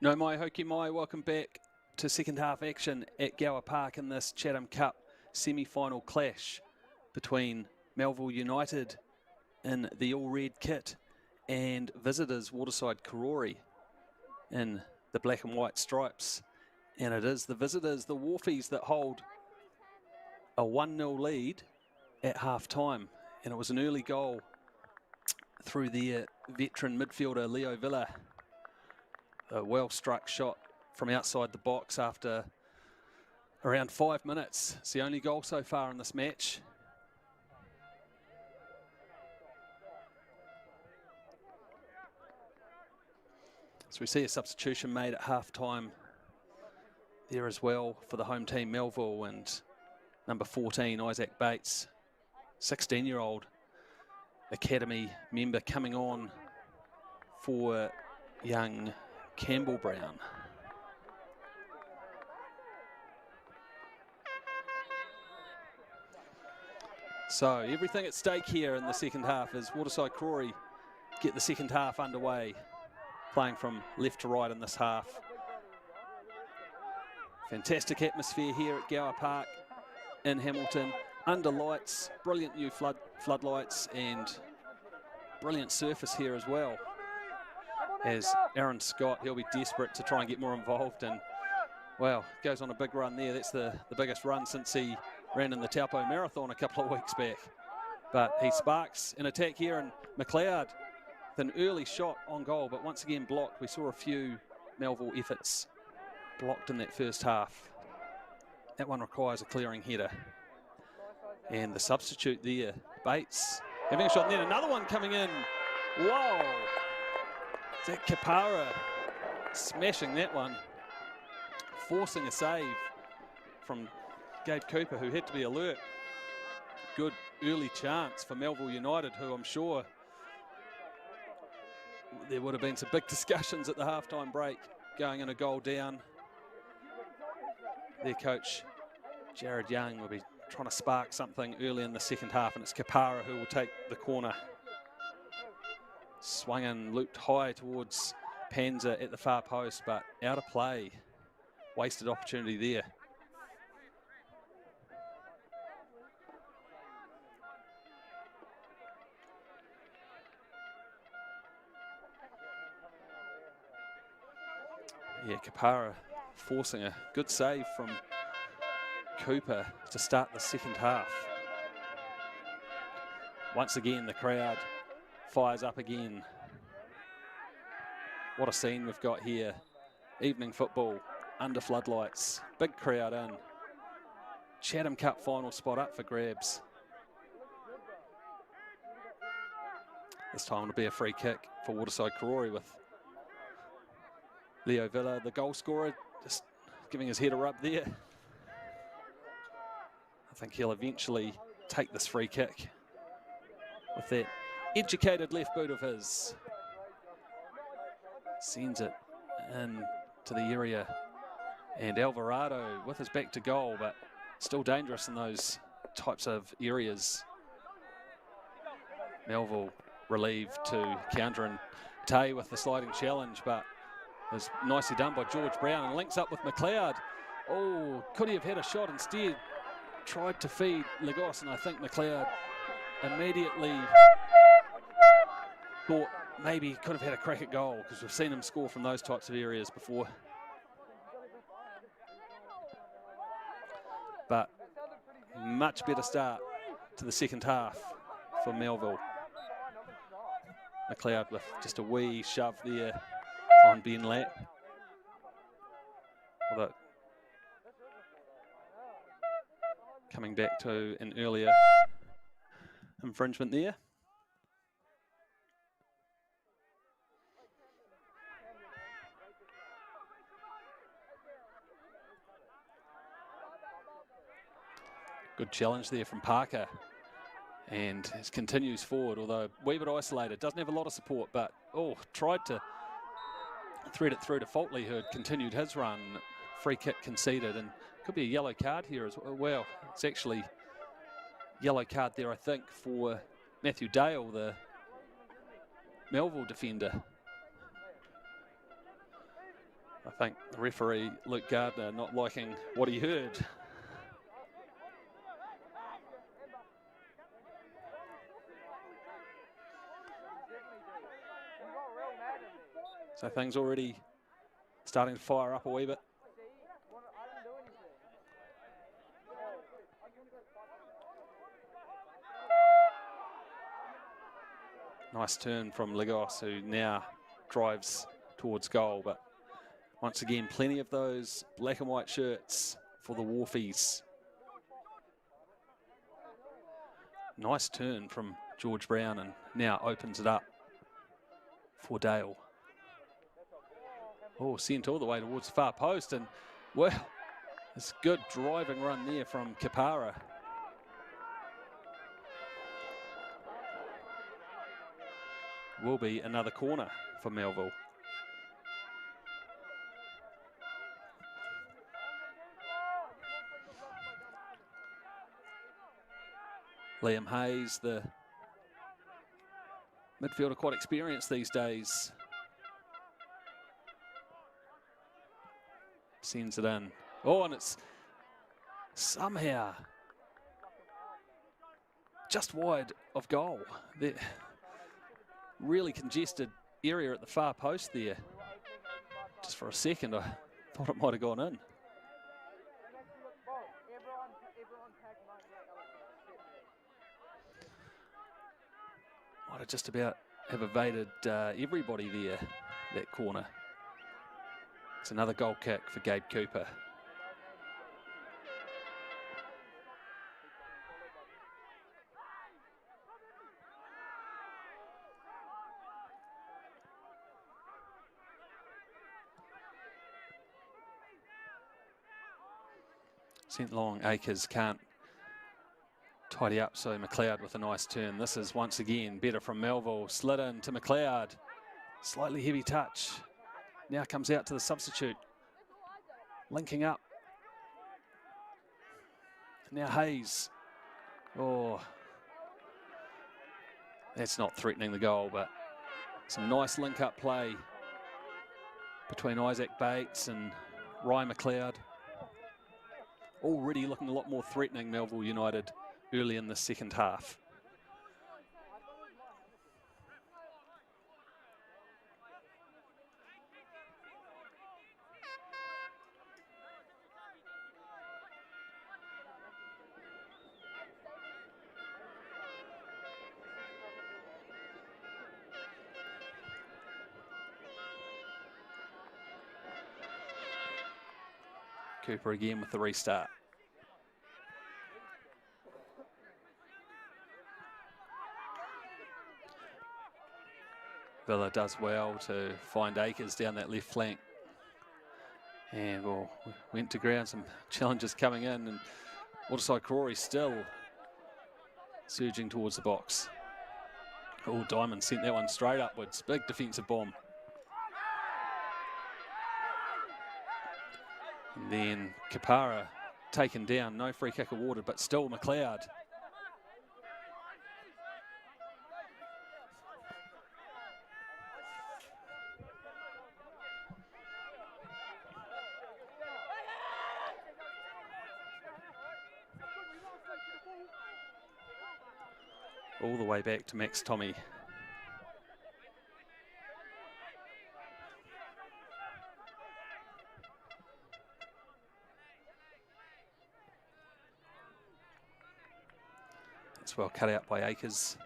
S1: No mai hoki mai, welcome back to second half action at Gower Park in this Chatham Cup semi-final clash between Melville United in the all-red kit and visitors Waterside Karori in the black and white stripes. And it is the visitors, the Wharfies, that hold a 1-0 lead at half-time. And it was an early goal through their veteran midfielder Leo Villa. A well-struck shot from outside the box after around 5 minutes. It's the only goal so far in this match. So we see a substitution made at half-time there as well for the home team Melville, and number 14, Isaac Bates, 16-year-old academy member coming on for young Campbell Brown. So everything at stake here in the second half as Waterside Karori get the second half underway, playing from left to right in this half. Fantastic atmosphere here at Gower Park in Hamilton. Under lights, brilliant new floodlights, and brilliant surface here as well. As Aaron Scott, he'll be desperate to try and get more involved, and well, goes on a big run there. That's the biggest run since he ran in the Taupo Marathon a couple of weeks back. But he sparks an attack here, and McLeod with an early shot on goal, but once again blocked. We saw a few Melville efforts blocked in that first half. That one requires a clearing header. And the substitute there, Bates, having a shot, and then another one coming in. Whoa! Is that Kapara smashing that one, forcing a save from Gabe Cooper, who had to be alert. Good early chance for Melville United, who I'm sure there would have been some big discussions at the halftime break going in a goal down. Their coach, Jared Young, will be trying to spark something early in the second half, and it's Kapara who will take the corner. Swung and looped high towards Panza at the far post, but out of play. Wasted opportunity there. Yeah, Kapara forcing a good save from Cooper to start the second half. Once again, the crowd fires up again. What a scene we've got here. Evening football under floodlights. Big crowd in. Chatham Cup final spot up for grabs. This time it'll be a free kick for Waterside Karori with Leo Villa, the goal scorer, just giving his head a rub there. I think he'll eventually take this free kick with that educated left boot of his. Sends it into the area, and Alvarado with his back to goal, but still dangerous in those types of areas. Melville relieved to counter, and Tay with the sliding challenge, but it was nicely done by George Brown, and links up with McLeod. Oh, could he have had a shot instead? Tried to feed Lagos, and I think McLeod immediately thought maybe he could have had a crack at goal, because we've seen him score from those types of areas before. But much better start to the second half for Melville. McLeod with just a wee shove there on Ben Latt. Although coming back to an earlier infringement there. Good challenge there from Parker, and it continues forward, although a wee bit isolated. Doesn't have a lot of support, but tried to thread it through to Faultley, who had continued his run. Free kick conceded, and could be a yellow card here as well. It's actually yellow card there, I think, for Matthew Dale, the Melville defender. I think the referee, Luke Gardner, not liking what he heard. So things already starting to fire up a wee bit. Nice turn from Ligos, who now drives towards goal, but once again, plenty of those black and white shirts for the Wharfies. Nice turn from George Brown, and now opens it up for Dale. Oh, sent all the way towards the far post, and well, it's a good driving run there from Kapara. Will be another corner for Melville. Liam Hayes, the midfielder, quite experienced these days. Sends it in. Oh, and it's somehow just wide of goal. The really congested area at the far post there. Just for a second, I thought it might have gone in. Might have just about have evaded everybody there, that corner. It's another goal kick for Gabe Cooper. Sent long, Akers can't tidy up, so McLeod with a nice turn. This is once again better from Melville. Slid in to McLeod. Slightly heavy touch. Now comes out to the substitute. Linking up. Now Hayes. Oh, that's not threatening the goal, but some nice link-up play between Isaac Bates and Ryan McLeod. Already looking a lot more threatening, Melville United, early in the second half. Cooper again with the restart. Villa does well to find Akers down that left flank. And well, went to ground, some challenges coming in, and Waterside Karori still surging towards the box. Oh, Diamond sent that one straight upwards. Big defensive bomb. And then Kapara taken down, no free kick awarded, but still McLeod. All the way back to Max Tommy. It's well cut out by Akers.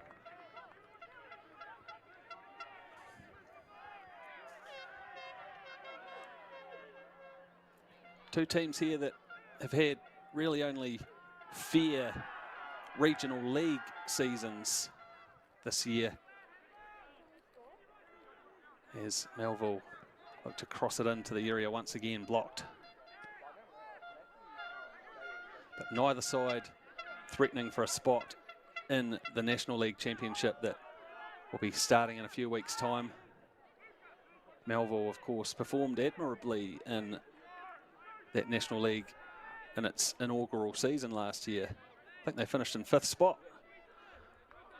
S1: Two teams here that have had really only fair regional league seasons this year, as Melville look to cross it into the area once again, blocked. But neither side threatening for a spot in the National League Championship that will be starting in a few weeks' time. Melville, of course, performed admirably in that National League in its inaugural season last year. I think they finished in 5th spot,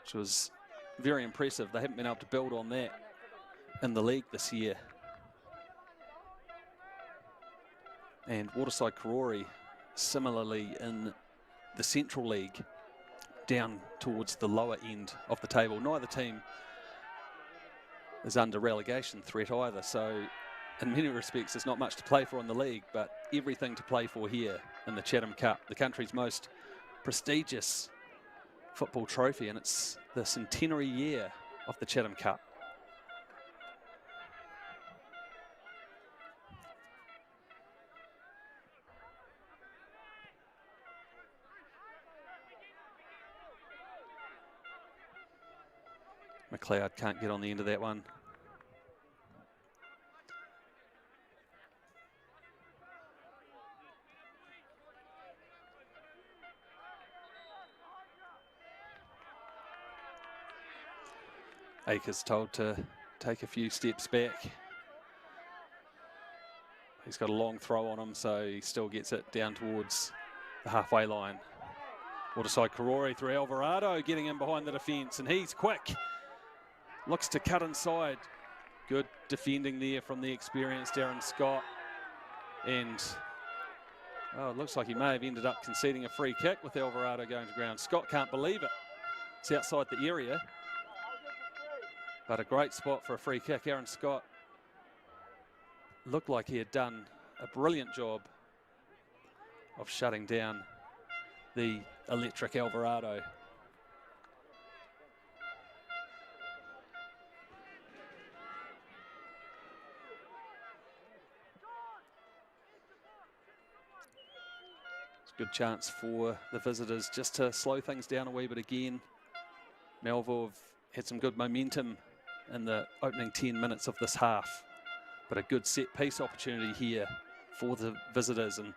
S1: which was very impressive. They haven't been able to build on that in the league this year. And Waterside Karori similarly in the Central League, down towards the lower end of the table. Neither team is under relegation threat either, so in many respects there's not much to play for in the league, but everything to play for here in the Chatham Cup, the country's most prestigious football trophy, and it's the centenary year of the Chatham Cup. McLeod can't get on the end of that one. Akers told to take a few steps back. He's got a long throw on him, so he still gets it down towards the halfway line. Waterside Karori through Alvarado, getting in behind the defence, and he's quick. Looks to cut inside. Good defending there from the experienced Aaron Scott. And it looks like he may have ended up conceding a free kick with Alvarado going to ground. Scott can't believe it. It's outside the area. But a great spot for a free kick. Aaron Scott looked like he had done a brilliant job of shutting down the electric Alvarado. It's a good chance for the visitors just to slow things down a wee bit again. Melville have had some good momentum in the opening 10 minutes of this half, but a good set piece opportunity here for the visitors, and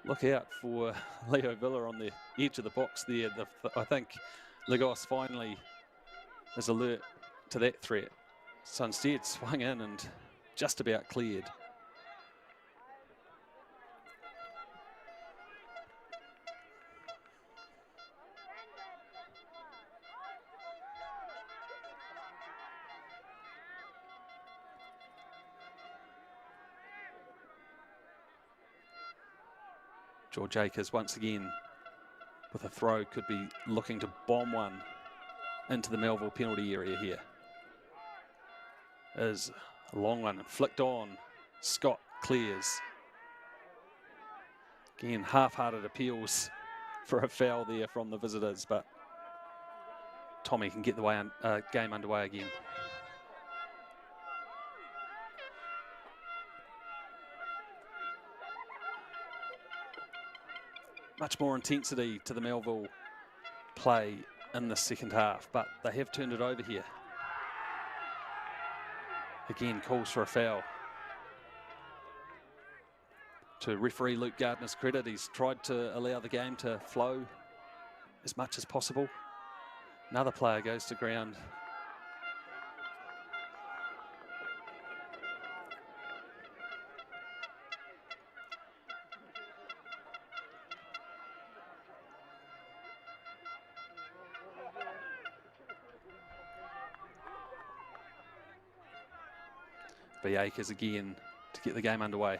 S1: look out for Leo Villa on the edge of the box there. I think Lagos finally is alert to that threat, so instead swung in and just about cleared. George Akers once again with a throw, could be looking to bomb one into the Melville penalty area here. Is a long one, flicked on. Scott clears. Again, half-hearted appeals for a foul there from the visitors, but Tommy can get the game underway again. Much more intensity to the Melville play in the second half, but they have turned it over here. Again, calls for a foul. To referee Luke Gardner's credit, he's tried to allow the game to flow as much as possible. Another player goes to ground. Be Akers again to get the game underway.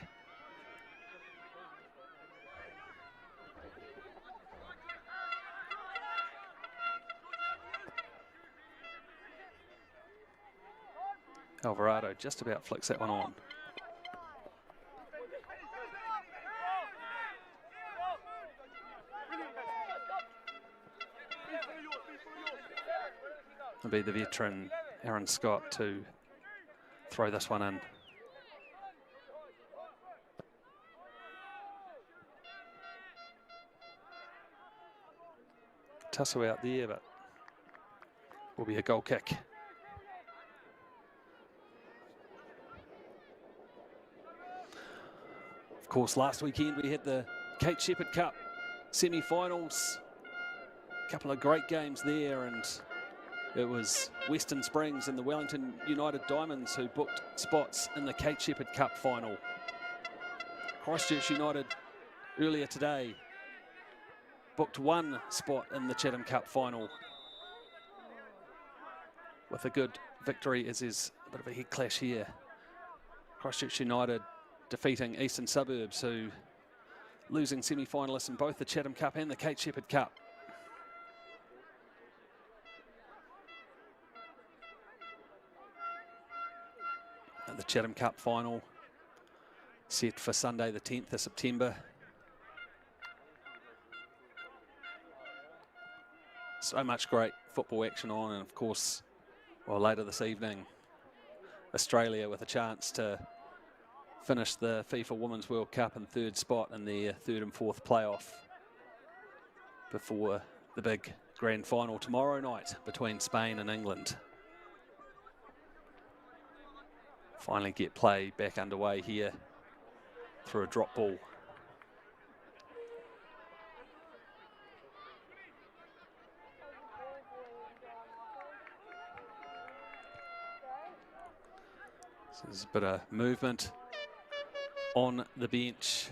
S1: Alvarado just about flicks that one on. It'll be the veteran Aaron Scott to throw this one in. Tussle out there, but will be a goal kick. Of course, last weekend we had the Kate Shepherd Cup semi-finals. A couple of great games there, and it was Western Springs and the Wellington United Diamonds who booked spots in the Kate Shepherd Cup final. Christchurch United earlier today booked one spot in the Chatham Cup final with a good victory, as there's a bit of a head clash here. Christchurch United defeating Eastern Suburbs, who losing semi-finalists in both the Chatham Cup and the Kate Shepherd Cup. And the Chatham Cup final set for Sunday the 10th of September. So much great football action on, and of course, well, later this evening, Australia with a chance to finish the FIFA Women's World Cup in third spot in their third and fourth playoff before the big grand final tomorrow night between Spain and England. Finally get play back underway here through a drop ball. So there's a bit of movement on the bench.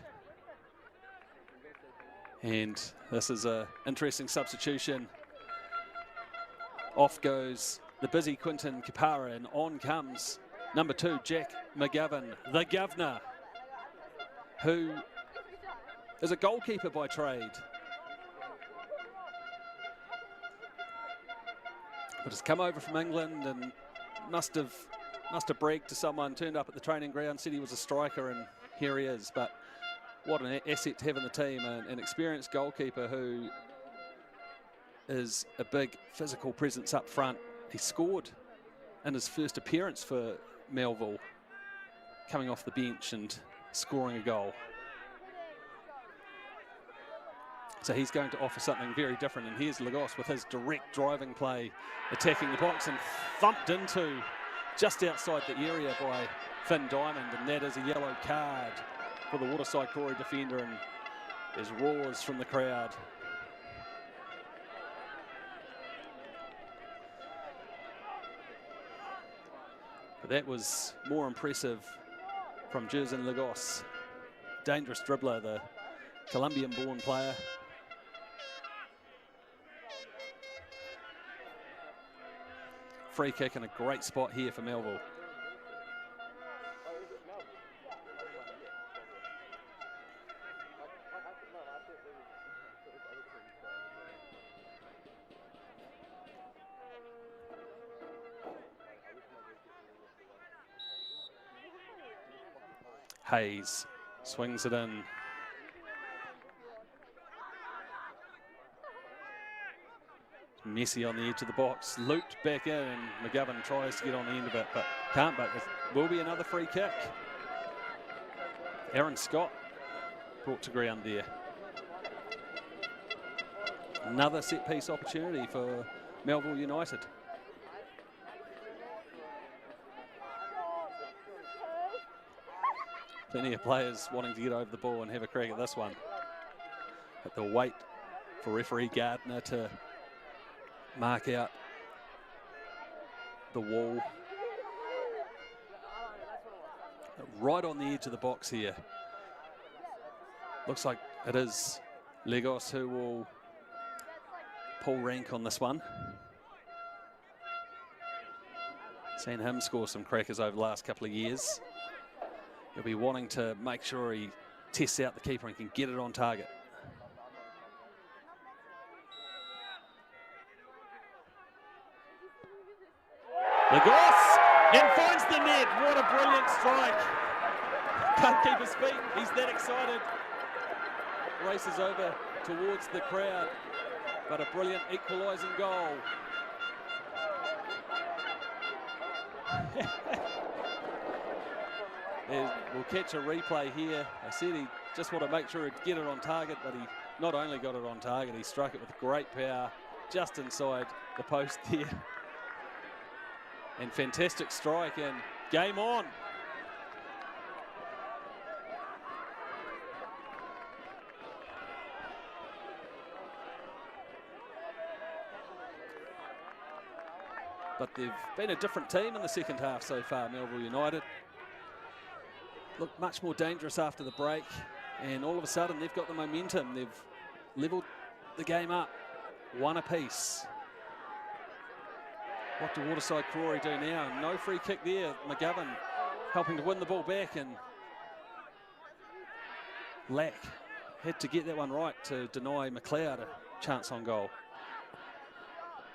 S1: And this is an interesting substitution. Off goes the busy Quinton Kipara, and on comes number 2, Jack McGovern, the governor, who is a goalkeeper by trade, but has come over from England and must have bragged to someone, turned up at the training ground, said he was a striker, and here he is. But what an asset to have in the team, an experienced goalkeeper who is a big physical presence up front. He scored in his first appearance for Melville, coming off the bench and scoring a goal. So he's going to offer something very different, and here's Lagos with his direct driving play, attacking the box and thumped into just outside the area by Finn Diamond, and that is a yellow card for the Waterside Karori defender, and there's roars from the crowd. But that was more impressive from Jerzen Lagos. Dangerous dribbler, the Colombian-born player. Free kick in a great spot here for Melville. Hayes swings it in. Messi on the edge of the box, looped back in, and McGovern tries to get on the end of it, but can't. But it will be another free kick. Aaron Scott brought to ground there. Another set piece opportunity for Melville United. Plenty of players wanting to get over the ball and have a crack at this one. But they'll wait for referee Gardner to mark out the wall. Right on the edge of the box here. Looks like it is Lagos who will pull rank on this one. Seen him score some crackers over the last couple of years. He'll be wanting to make sure he tests out the keeper and can get it on target. Lagos, and finds the net. What a brilliant strike. Can't keep his feet. He's that excited. Races over towards the crowd, but a brilliant equalising goal. We'll catch a replay here. I said he just wanted to make sure he'd get it on target, but he not only got it on target, he struck it with great power just inside the post there. And fantastic strike, and game on. But they've been a different team in the second half so far, Melville United. Looked much more dangerous after the break, and all of a sudden they've got the momentum. They've levelled the game up, one apiece. What do Waterside Karori do now? No free kick there. McGovern helping to win the ball back, and lack had to get that one right to deny McLeod a chance on goal.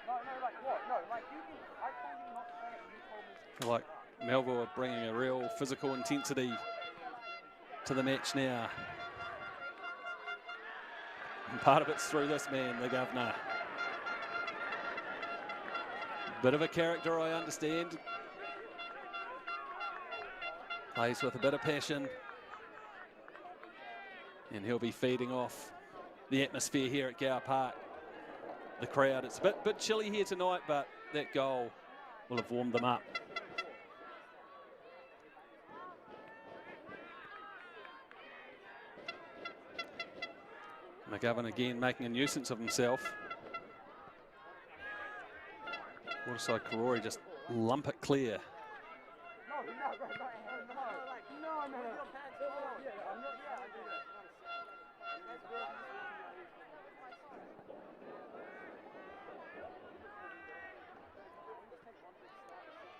S1: I feel like Melville are bringing a real physical intensity to the match now. And part of it's through this man, the governor. Bit of a character, I understand. Plays with a bit of passion. And he'll be feeding off the atmosphere here at Gower Park. The crowd, it's a bit chilly here tonight, but that goal will have warmed them up. McGovern again making a nuisance of himself. Waterside Karori just lump it clear.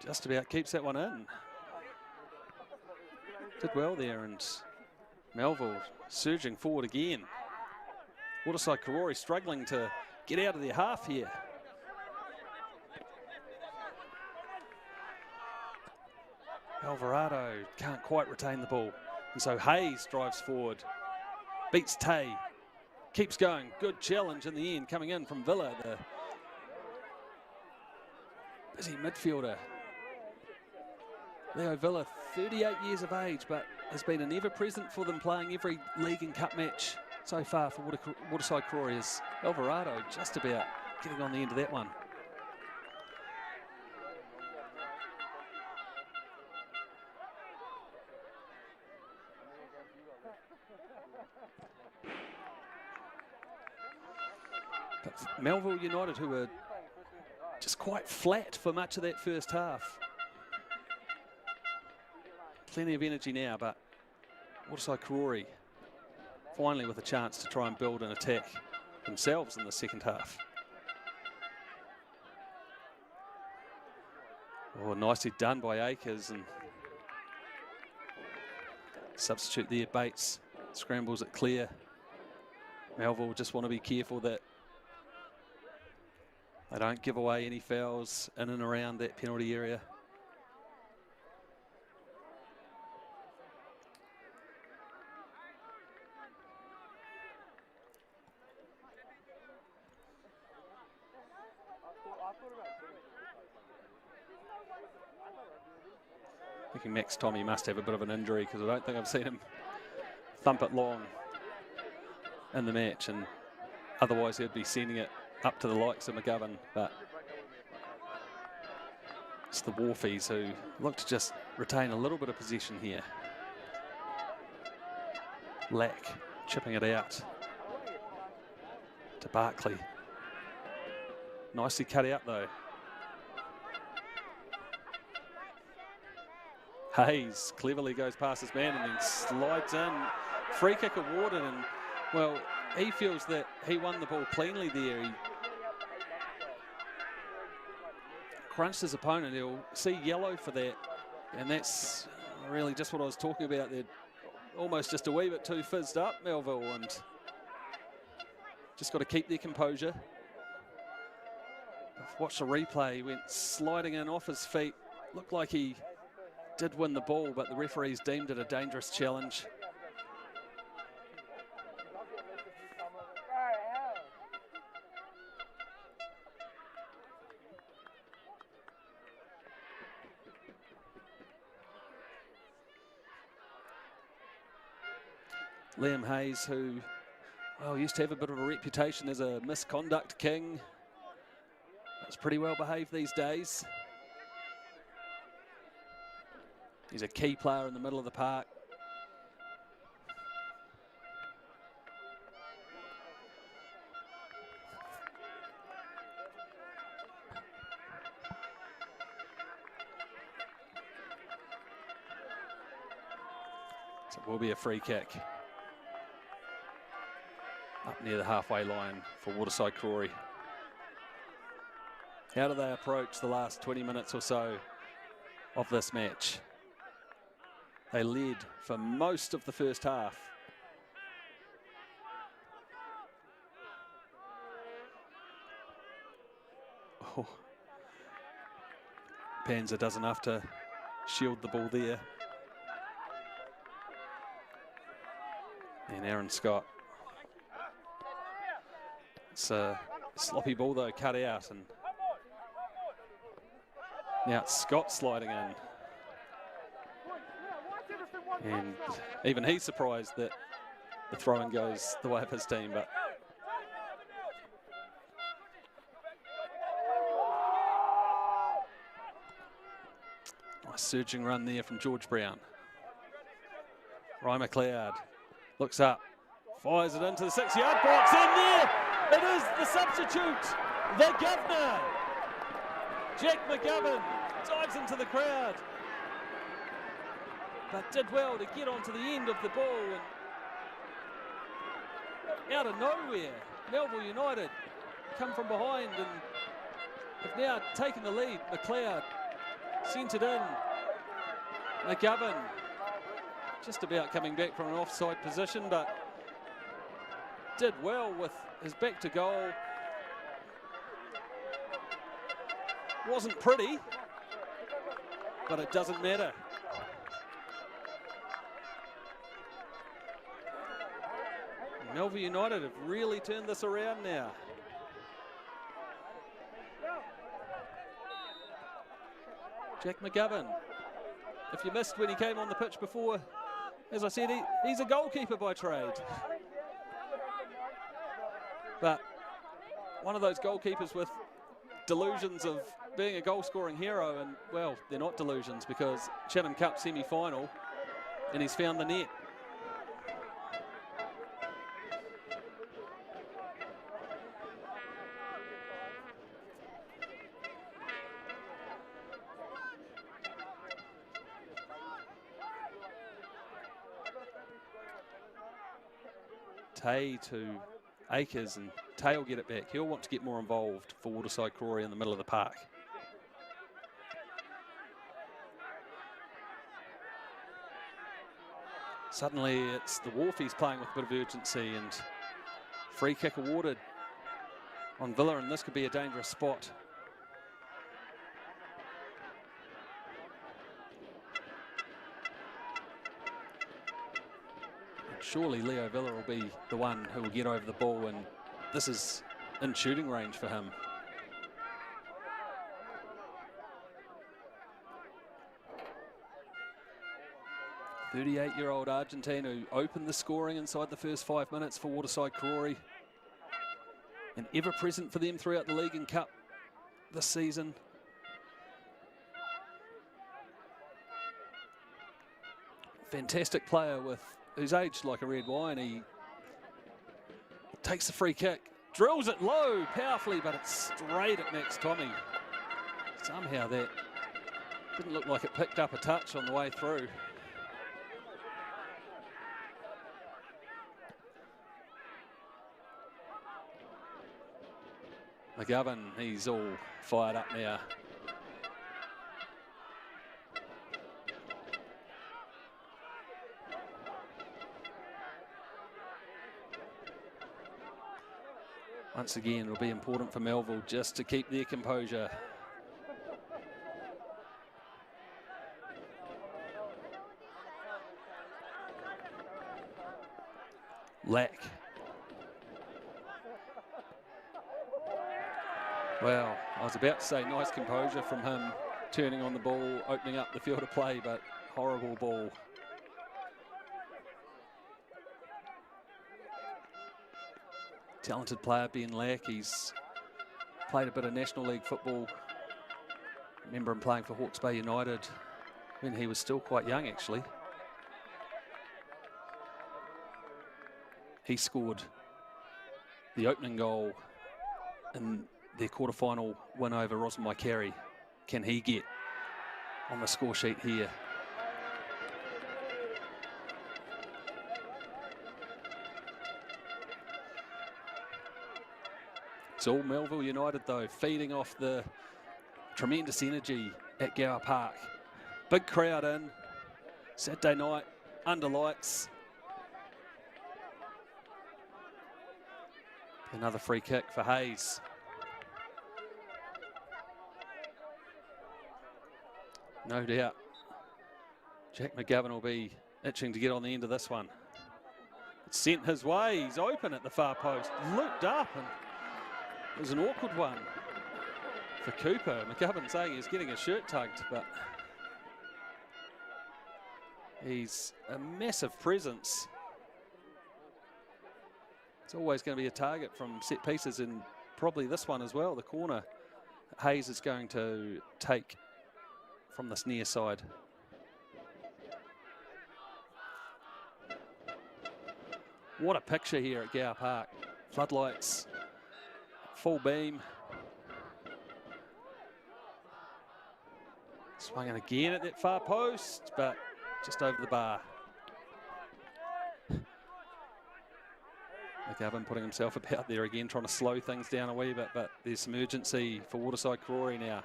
S1: Just about keeps that one in. Did well there, and Melville surging forward again. Waterside Karori struggling to get out of their half here. Alvarado can't quite retain the ball. And so Hayes drives forward, beats Tay, keeps going. Good challenge in the end coming in from Villa, the busy midfielder. Leo Villa, 38 years of age, but has been an ever-present for them, playing every league and cup match so far for Waterside Karori. Is Alvarado just about getting on the end of that one. But Melville United, who were just quite flat for much of that first half. Plenty of energy now, but Waterside Karori finally with a chance to try and build an attack themselves in the second half. Oh, nicely done by Akers, and substitute there, Bates scrambles it clear. Melville just want to be careful that they don't give away any fouls in and around that penalty area. Thinking Max Tommy must have a bit of an injury, because I don't think I've seen him thump it long in the match, and otherwise he'd be sending it up to the likes of McGovern. But it's the Wharfies who look to just retain a little bit of possession here. Lack chipping it out to Barkley. Nicely cut out though. Hayes cleverly goes past his man and then slides in. Free kick awarded, and well, he feels that he won the ball cleanly there. He crunched his opponent. He'll see yellow for that, and that's really just what I was talking about. They're almost just a wee bit too fizzed up, Melville, and just got to keep their composure. I've watched the replay. He went sliding in off his feet. Looked like he did win the ball, but the referees deemed it a dangerous challenge. Liam Hayes, who, well, used to have a bit of a reputation as a misconduct king, is pretty well behaved these days. He's a key player in the middle of the park. So it will be a free kick up near the halfway line for Waterside Karori. How do they approach the last 20 minutes or so of this match? They led for most of the first half. Oh. Panza does enough to shield the ball there. And Aaron Scott. It's a sloppy ball though, cut out, and now it's Scott sliding in. And even he's surprised that the throw-in goes the way of his team, but nice surging run there from George Brown. Ryan McLeod looks up, fires it into the 6-yard box, and there it is, the substitute, the governor. Jack McGovern dives into the crowd, but did well to get onto the end of the ball, and out of nowhere, Melville United come from behind and have now taken the lead. McLeod sent it in. McGovern just about coming back from an offside position, but did well with his back to goal. Wasn't pretty, but it doesn't matter. Melville United have really turned this around now. Jack McGovern, if you missed when he came on the pitch before, as I said, he's a goalkeeper by trade. But one of those goalkeepers with delusions of being a goal-scoring hero, and, well, they're not delusions because Chatham Cup semi-final, and he's found the net. Tay to Akers, and Tay will get it back. He'll want to get more involved for Waterside Karori in the middle of the park. Suddenly it's the Wharfies playing with a bit of urgency, and free kick awarded on Villa, and this could be a dangerous spot. Surely Leo Villa will be the one who will get over the ball, and this is in shooting range for him. The 38-year-old Argentine who opened the scoring inside the first 5 minutes for Waterside Karori, and ever present for them throughout the league and cup this season. Fantastic player who's aged like a red wine. He takes the free kick, drills it low powerfully, but it's straight at Max Tommy. Somehow that didn't look like it picked up a touch on the way through. McGovern, he's all fired up now. Once again, it'll be important for Melville just to keep their composure. Lack. Well, I was about to say nice composure from him, turning on the ball, opening up the field of play, but horrible ball. Talented player, Ben Lack. He's played a bit of National League football. Remember him playing for Hawke's Bay United when he was still quite young, actually. He scored the opening goal in their quarter-final win over Rossum-Waikari. Can he get on the score sheet here? It's all Melville United, though, feeding off the tremendous energy at Gower Park. Big crowd in, Saturday night, under lights. Another free kick for Hayes. No doubt. Jack McGovern will be itching to get on the end of this one. It's sent his way. He's open at the far post. Looped up, and it was an awkward one for Cooper. McGovern saying he's getting his shirt tugged, but he's a massive presence. It's always going to be a target from set pieces, and probably this one as well, the corner. Hayes is going to take from this near side. What a picture here at Gower Park. Floodlights, full beam. Swung in again at that far post, but just over the bar. McGovern putting himself about there again, trying to slow things down a wee bit, but there's some urgency for Waterside Karori now.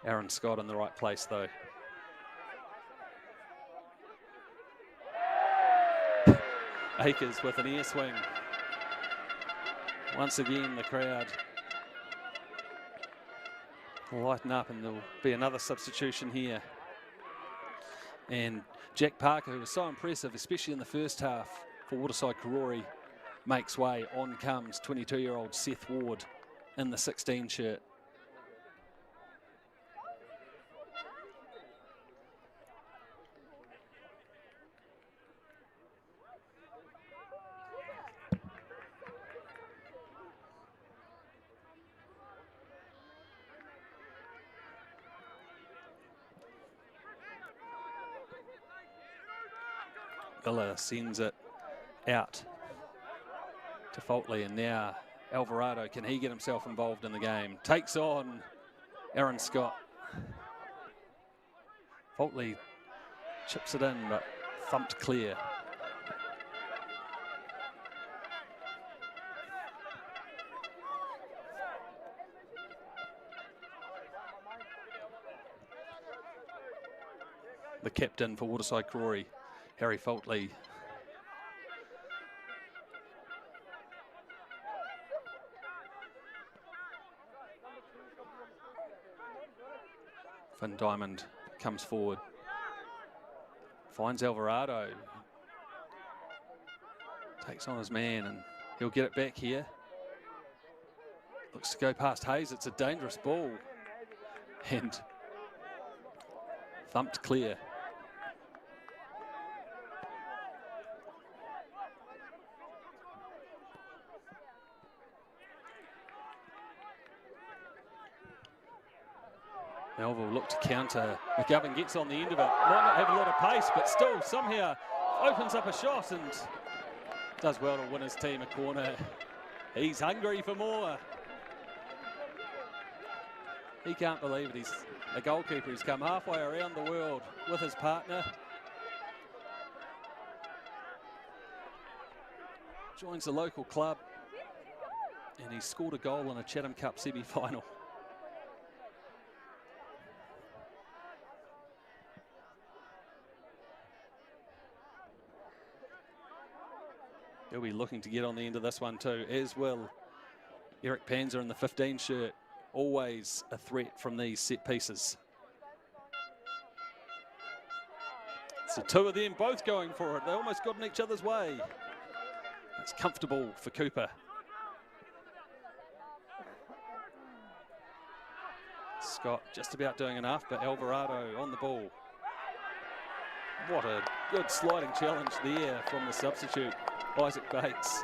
S1: Aaron Scott in the right place though. Akers with an ear swing. Once again, the crowd will lighten up, and there'll be another substitution here. And Jack Parker, who was so impressive, especially in the first half for Waterside Karori, makes way. On comes 22-year-old Seth Ward in the 16 shirt. Villa sends it out to Faultley, and now Alvarado, can he get himself involved in the game? Takes on Aaron Scott. Faultley chips it in, but thumped clear. The captain for Waterside Karori, Harry Faultley. Finn Diamond comes forward, finds Alvarado, takes on his man, and he'll get it back here. Looks to go past Hayes. It's a dangerous ball, and thumped clear. Melville looked to counter. McGovern gets on the end of it. Might not have a lot of pace, but still somehow opens up a shot and does well to win his team a corner. He's hungry for more. He can't believe it. He's a goalkeeper. He's come halfway around the world with his partner. Joins the local club, and he scored a goal in a Chatham Cup semi-final. He'll be looking to get on the end of this one too, as will Eric Panzer in the 15 shirt. Always a threat from these set pieces. So two of them both going for it. They almost got in each other's way. It's comfortable for Cooper. Scott just about doing enough, but Alvarado on the ball. What a good sliding challenge there from the substitute, Isaac Bates.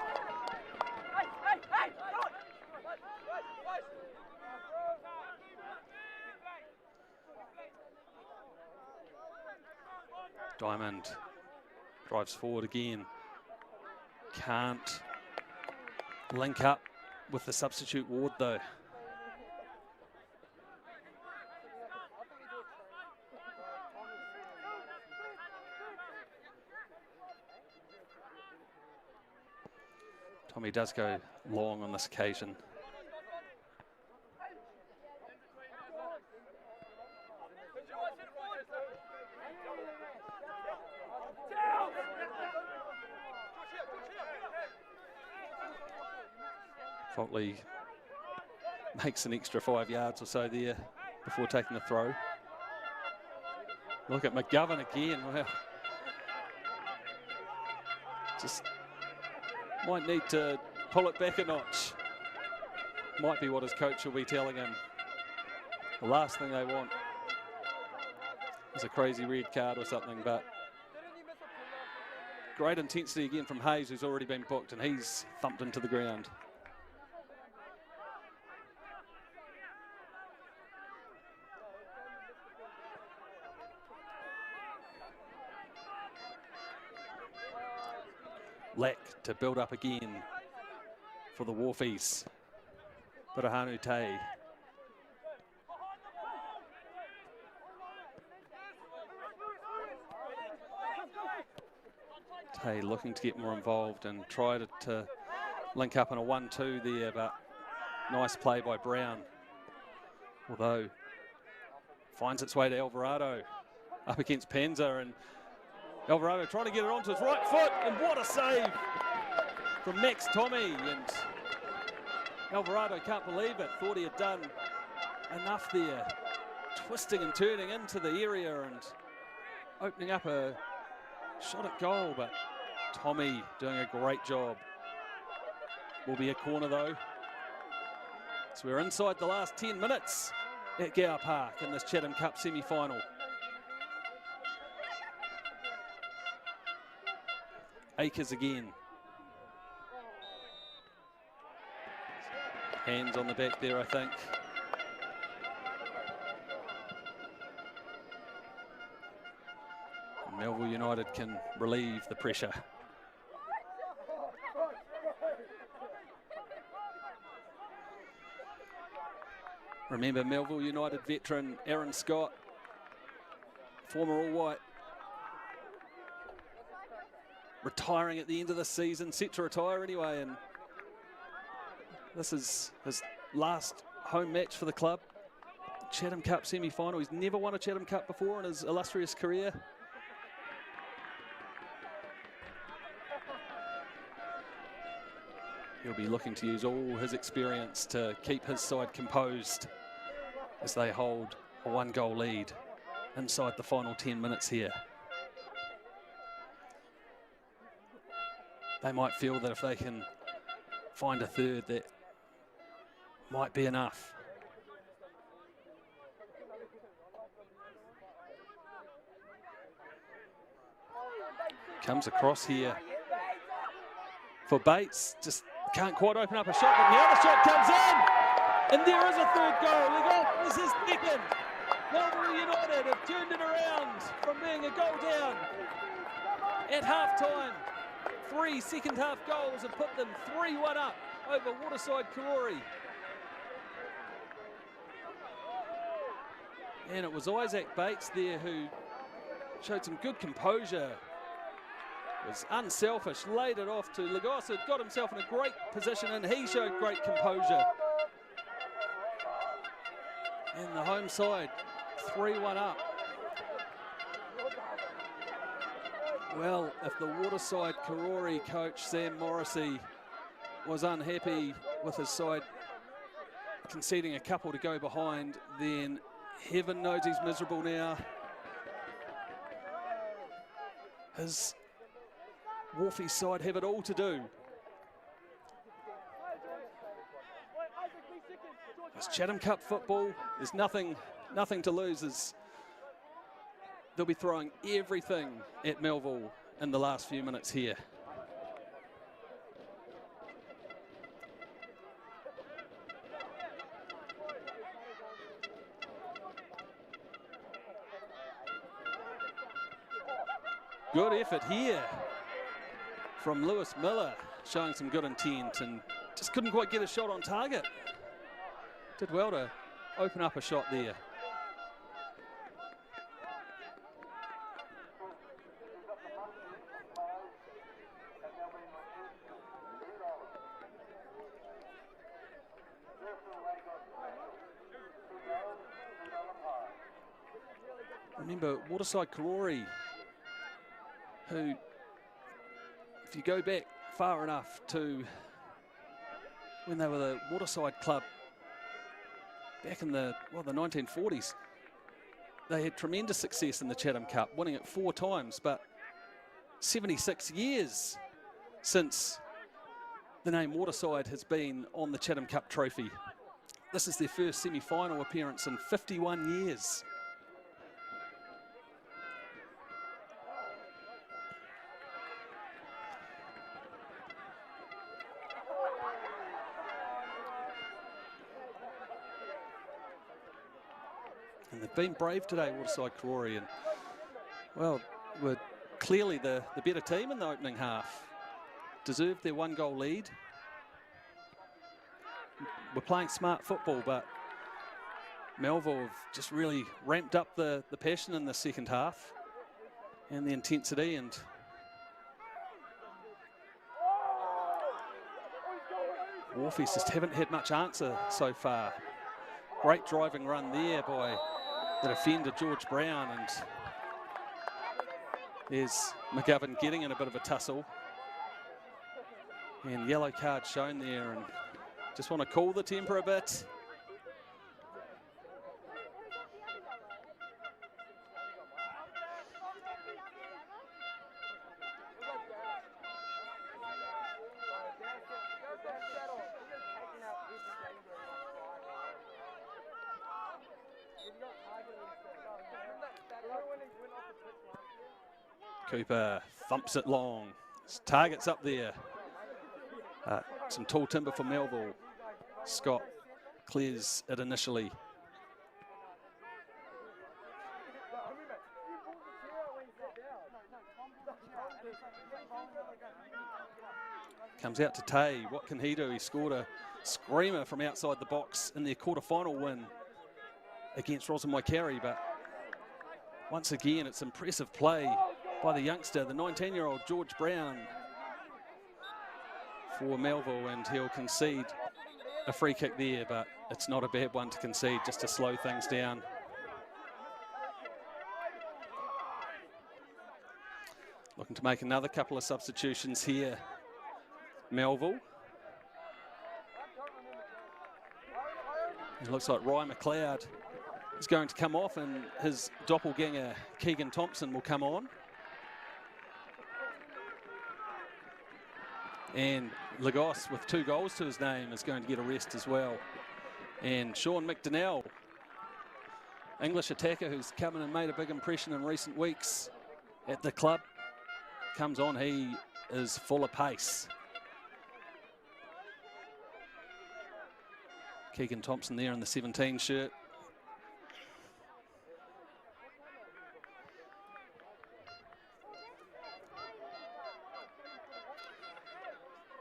S1: Diamond drives forward again. Can't link up with the substitute Ward though. Tommy does go long on this occasion. Faultley makes an extra 5 yards or so there before taking the throw. Look at McGovern again. Well, just might need to pull it back a notch. Might be what his coach will be telling him. The last thing they want is a crazy red card or something, but great intensity again from Hayes, who's already been booked, and he's thumped into the ground. Lack to build up again for the Wharfies. Pirahanu Te. Te looking to get more involved and try to link up in a 1-2 there, but nice play by Brown. Although finds its way to Alvarado up against Panza, and Alvarado trying to get it onto his right foot, and what a save from Max Tommy. And Alvarado can't believe it, thought he had done enough there, twisting and turning into the area and opening up a shot at goal, but Tommy doing a great job. Will be a corner though. So we're inside the last 10 minutes at Gower Park in this Chatham Cup semi-final. Akers again. Hands on the back there, I think. And Melville United can relieve the pressure. Remember, Melville United veteran Aaron Scott, former All-White, retiring at the end of the season, set to retire anyway, and this is his last home match for the club. Chatham Cup semi-final. He's never won a Chatham Cup before in his illustrious career. He'll be looking to use all his experience to keep his side composed as they hold a 1-goal lead inside the final 10 minutes here. They might feel that if they can find a third, that might be enough. Comes across here for Bates, just can't quite open up a shot, but now the shot comes in, and there is a third goal. This is second. Melville United have turned it around from being a goal down at half-time. 3 second-half goals have put them 3-1 up over Waterside Karori. And it was Isaac Bates there who showed some good composure, was unselfish, laid it off to Lagossa, got himself in a great position, and he showed great composure. And the home side 3-1 up. Well, if the Waterside Karori coach Sam Morrissey was unhappy with his side conceding a couple to go behind, then heaven knows he's miserable now. His Wharfie side have it all to do. It's Chatham Cup football. There's nothing to lose. They'll be throwing everything at Melville in the last few minutes here. Good effort here from Lewis Miller, showing some good intent and just couldn't quite get a shot on target. Did well to open up a shot there. Remember, Waterside Karori, who, if you go back far enough to when they were the Waterside club back in the 1940s, they had tremendous success in the Chatham Cup, winning it 4 times, but 76 years since the name Waterside has been on the Chatham Cup trophy. This is their first semi-final appearance in 51 years. And they've been brave today, Waterside Karori, and, well, were clearly the better team in the opening half. Deserved their 1-goal lead. We're playing smart football, but Melville have just really ramped up the passion in the second half and the intensity, and Wharfies just haven't had much answer so far. Great driving run there by the defender George Brown, and there's McGovern getting in a bit of a tussle. And yellow card shown there, and just want to cool the temper a bit. Cooper thumps it long. His target's up there. Some tall timber for Melville. Scott clears it initially. Comes out to Tay. What can he do? He scored a screamer from outside the box in their quarter-final win against Rossum-Waikari, but once again, it's impressive play by the youngster, the 19-year-old George Brown, for Melville, and he'll concede a free kick there, but it's not a bad one to concede, just to slow things down. Looking to make another couple of substitutions here, Melville. It looks like Ryan McLeod is going to come off, and his doppelganger Keegan Thompson will come on. And Lagos, with 2 goals to his name, is going to get a rest as well. And Sean McDonnell, English attacker who's come in and made a big impression in recent weeks at the club, comes on. He is full of pace. Keegan Thompson there in the 17 shirt.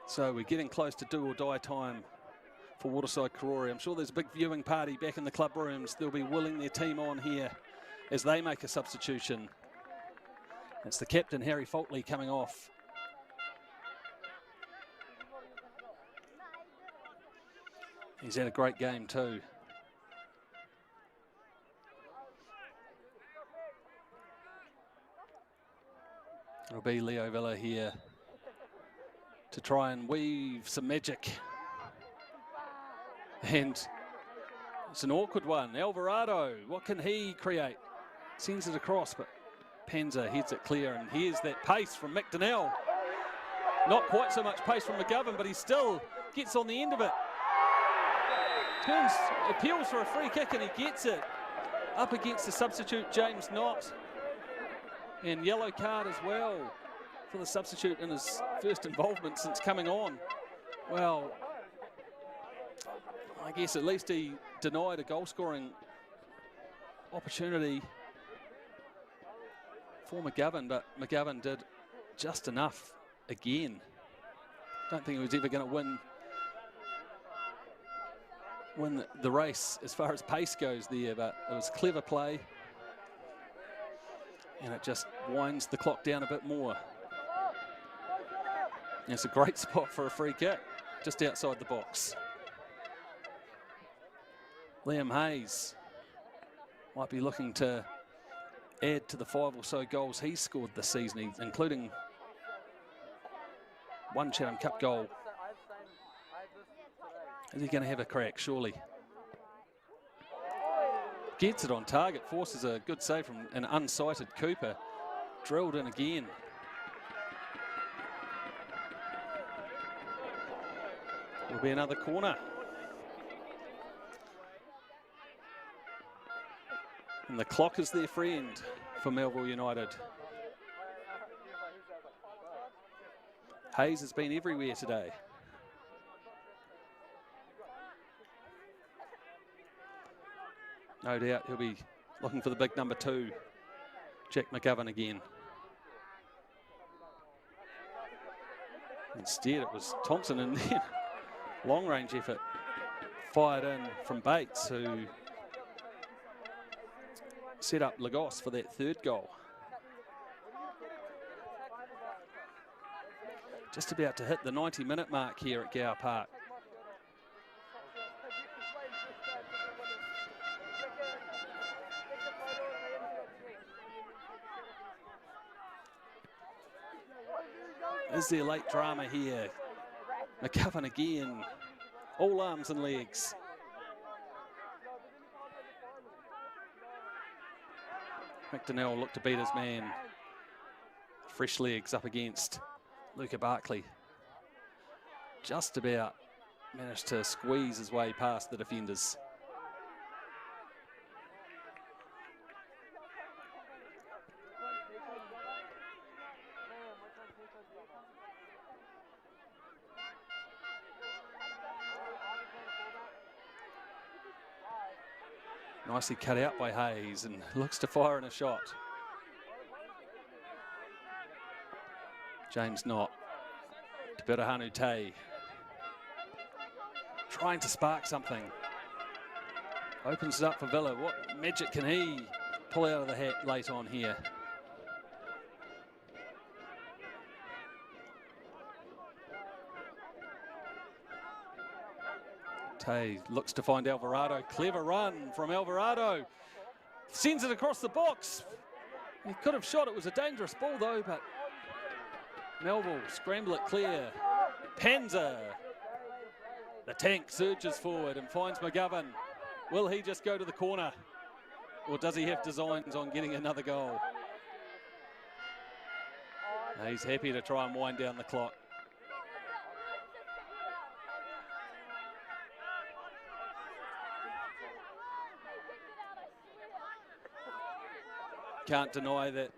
S1: So we're getting close to do or die time for Waterside Karori. I'm sure there's a big viewing party back in the club rooms. They'll be willing their team on here as they make a substitution. It's the captain, Harry Faultley, coming off. He's had a great game too. It'll be Leo Villa here to try and weave some magic. And it's an awkward one. Alvarado, what can he create? Sends it across, but Panza heads it clear, and here's that pace from McDonnell. Not quite so much pace from McGovern, but he still gets on the end of it. Turns, appeals for a free kick, and he gets it up against the substitute James Knott. And yellow card as well for the substitute in his first involvement since coming on. Well, I guess at least he denied a goal-scoring opportunity for McGovern, but McGovern did just enough again. Don't think he was ever going to win the race as far as pace goes there, but it was clever play, and it just winds the clock down a bit more. And it's a great spot for a free kick, just outside the box. Liam Hayes might be looking to add to the 5 or so goals he's scored this season, including 1 Chatham Cup goal. Is he going to have a crack? Surely. Gets it on target, forces a good save from an unsighted Cooper. Drilled in again. Will be another corner. And the clock is their friend for Melville United. Hayes has been everywhere today. No doubt he'll be looking for the big number 2, Jack McGovern again. Instead it was Thompson, and then long range effort fired in from Bates, who set up Lagos for that 3rd goal. Just about to hit the 90-minute mark here at Gower Park. Is there late drama here? McGovern again, all arms and legs. McDonnell looked to beat his man. Fresh legs up against Luca Barkley. Just about managed to squeeze his way past the defenders. Nicely cut out by Hayes, and looks to fire in a shot. James Knott to Birahanu Tay. Trying to spark something. Opens it up for Villa. What magic can he pull out of the hat late on here? Tay looks to find Alvarado. Clever run from Alvarado. Sends it across the box. He could have shot. It was a dangerous ball though, but Melville scramble it clear. Panza. The tank surges forward and finds McGovern. Will he just go to the corner? Or does he have designs on getting another goal? No, he's happy to try and wind down the clock. Can't deny that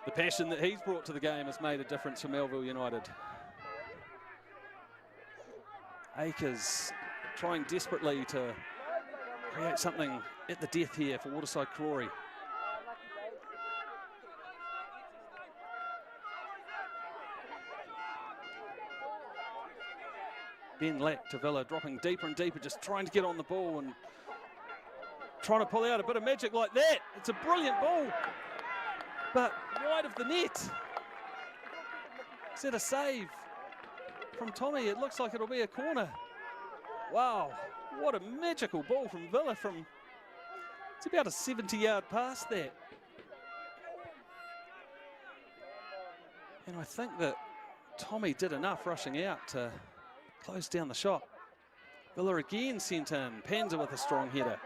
S1: the passion that he's brought to the game has made a difference for Melville United. Akers trying desperately to create something at the death here for Waterside Karori. Ben Lack to Villa, dropping deeper and deeper, just trying to get on the ball and trying to pull out a bit of magic like that. It's a brilliant ball, but wide of the net. Is that a save from Tommy? It looks like it'll be a corner. Wow, what a magical ball from Villa from, it's about a 70-yard pass there. And I think that Tommy did enough rushing out to close down the shot. Villa again sent in, Panza with a strong header.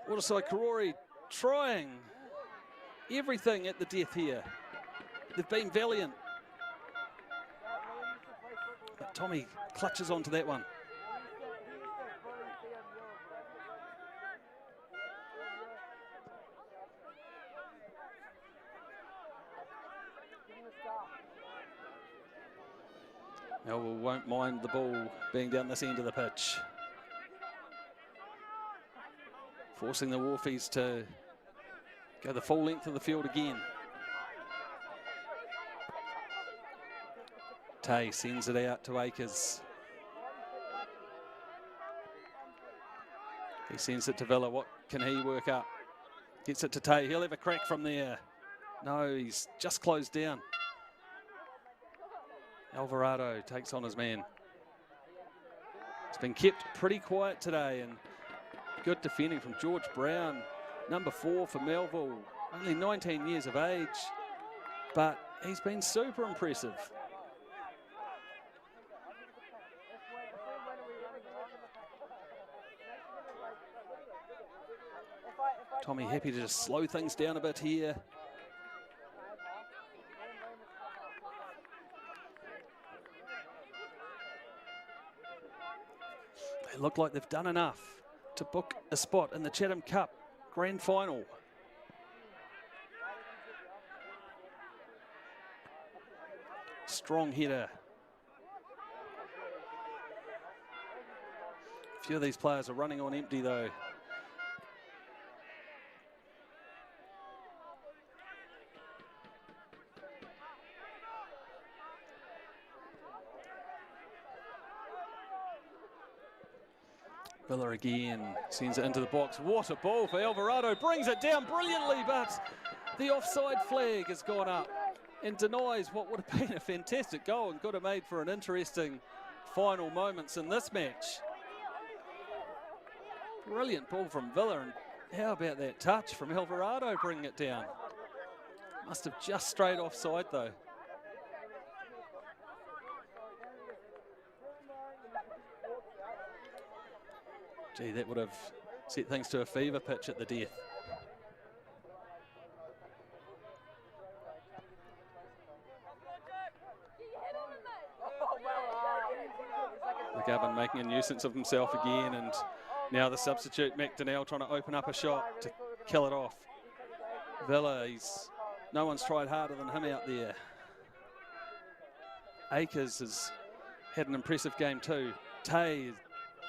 S1: Waterside Karori trying everything at the death here. They've been valiant. But Tommy clutches onto that one. Melville won't mind the ball being down this end of the pitch. Forcing the Wharfies to go the full length of the field again. Tay sends it out to Akers. He sends it to Villa. What can he work up? Gets it to Tay. He'll have a crack from there. No, he's just closed down. Alvarado takes on his man. It's been kept pretty quiet today, and good defending from George Brown, number 4 for Melville, only 19 years of age, but he's been super impressive. Tommy happy to just slow things down a bit here. They look like they've done enough to book a spot in the Chatham Cup Grand Final. Strong header. A few of these players are running on empty though. Villa again sends it into the box. What a ball for Alvarado, brings it down brilliantly, but the offside flag has gone up and denies what would have been a fantastic goal and could have made for an interesting final moments in this match. Brilliant ball from Villa, and how about that touch from Alvarado bringing it down? Must have just strayed offside though. Gee, that would have set things to a fever pitch at the death. McGovern making a nuisance of himself again, and now the substitute McDonnell trying to open up a shot to kill it off. Villa, no one's tried harder than him out there. Akers has had an impressive game too. Tay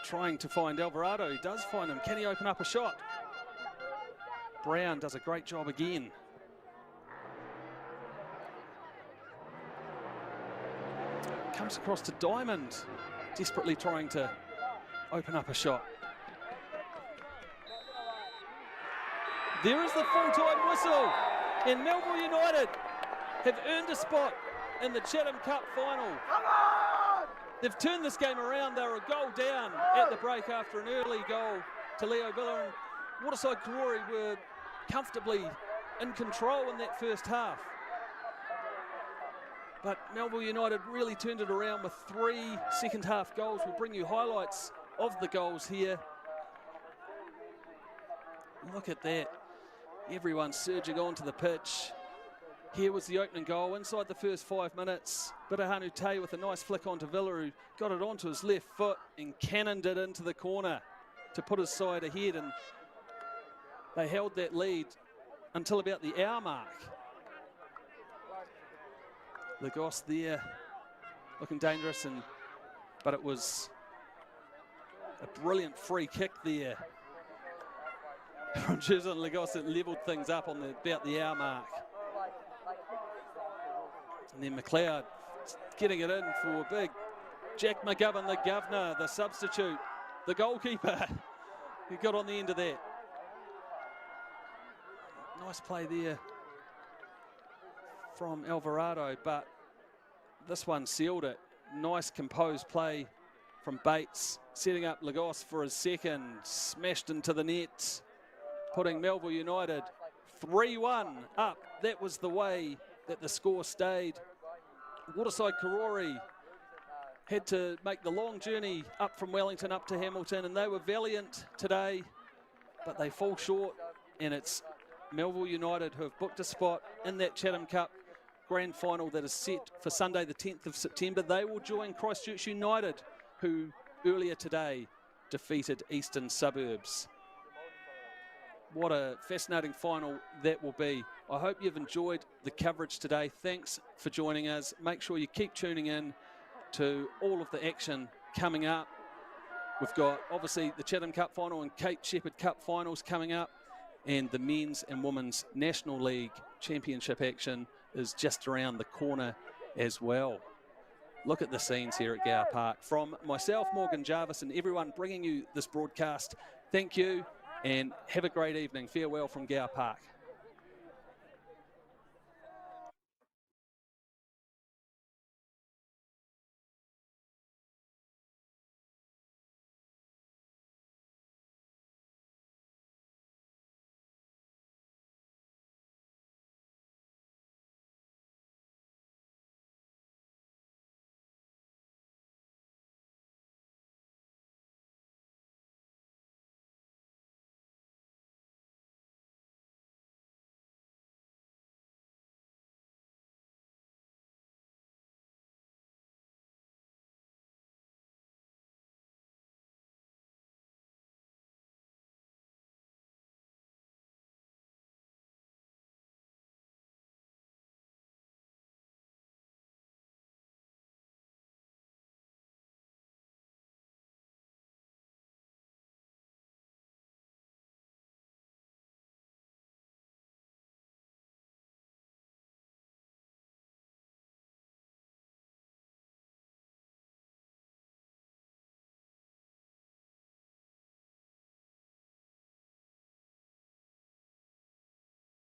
S1: trying to find Alvarado. He does find him. Can he open up a shot? Brown does a great job again. Comes across to Diamond, desperately trying to open up a shot. There is the full-time whistle, and Melville United have earned a spot in the Chatham Cup final. They've turned this game around. They were a goal down at the break after an early goal to Leo Villa, and Waterside Karori were comfortably in control in that first half. But Melville United really turned it around with 3 second half goals. We'll bring you highlights of the goals here. Look at that. Everyone surging onto the pitch. Here was the opening goal inside the first 5 minutes. Bitahanu Tay with a nice flick onto Villa, who got it onto his left foot and cannoned it into the corner to put his side ahead, and they held that lead until about the hour mark. Lagos there looking dangerous, but it was a brilliant free kick there from Jason Lagos that levelled things up on about the hour mark. And then McLeod getting it in for big Jack McGovern, the governor, the substitute, the goalkeeper. He got on the end of that. Nice play there from Alvarado, but this one sealed it. Nice composed play from Bates, setting up Lagos for his second, smashed into the net, putting Melville United 3-1 up. That was the way that the score stayed. Waterside Karori had to make the long journey up from Wellington up to Hamilton, and they were valiant today, but they fall short, and it's Melville United who have booked a spot in that Chatham Cup Grand Final that is set for Sunday the 10th of September. They will join Christchurch United, who earlier today defeated Eastern Suburbs. What a fascinating final that will be. I hope you've enjoyed the coverage today. Thanks for joining us. Make sure you keep tuning in to all of the action coming up. We've got obviously the Chatham Cup final and Kate Shepherd Cup finals coming up, and the men's and women's National League Championship action is just around the corner as well. Look at the scenes here at Gower Park. From myself, Morgan Jarvis, and everyone bringing you this broadcast, thank you and have a great evening. Farewell from Gower Park.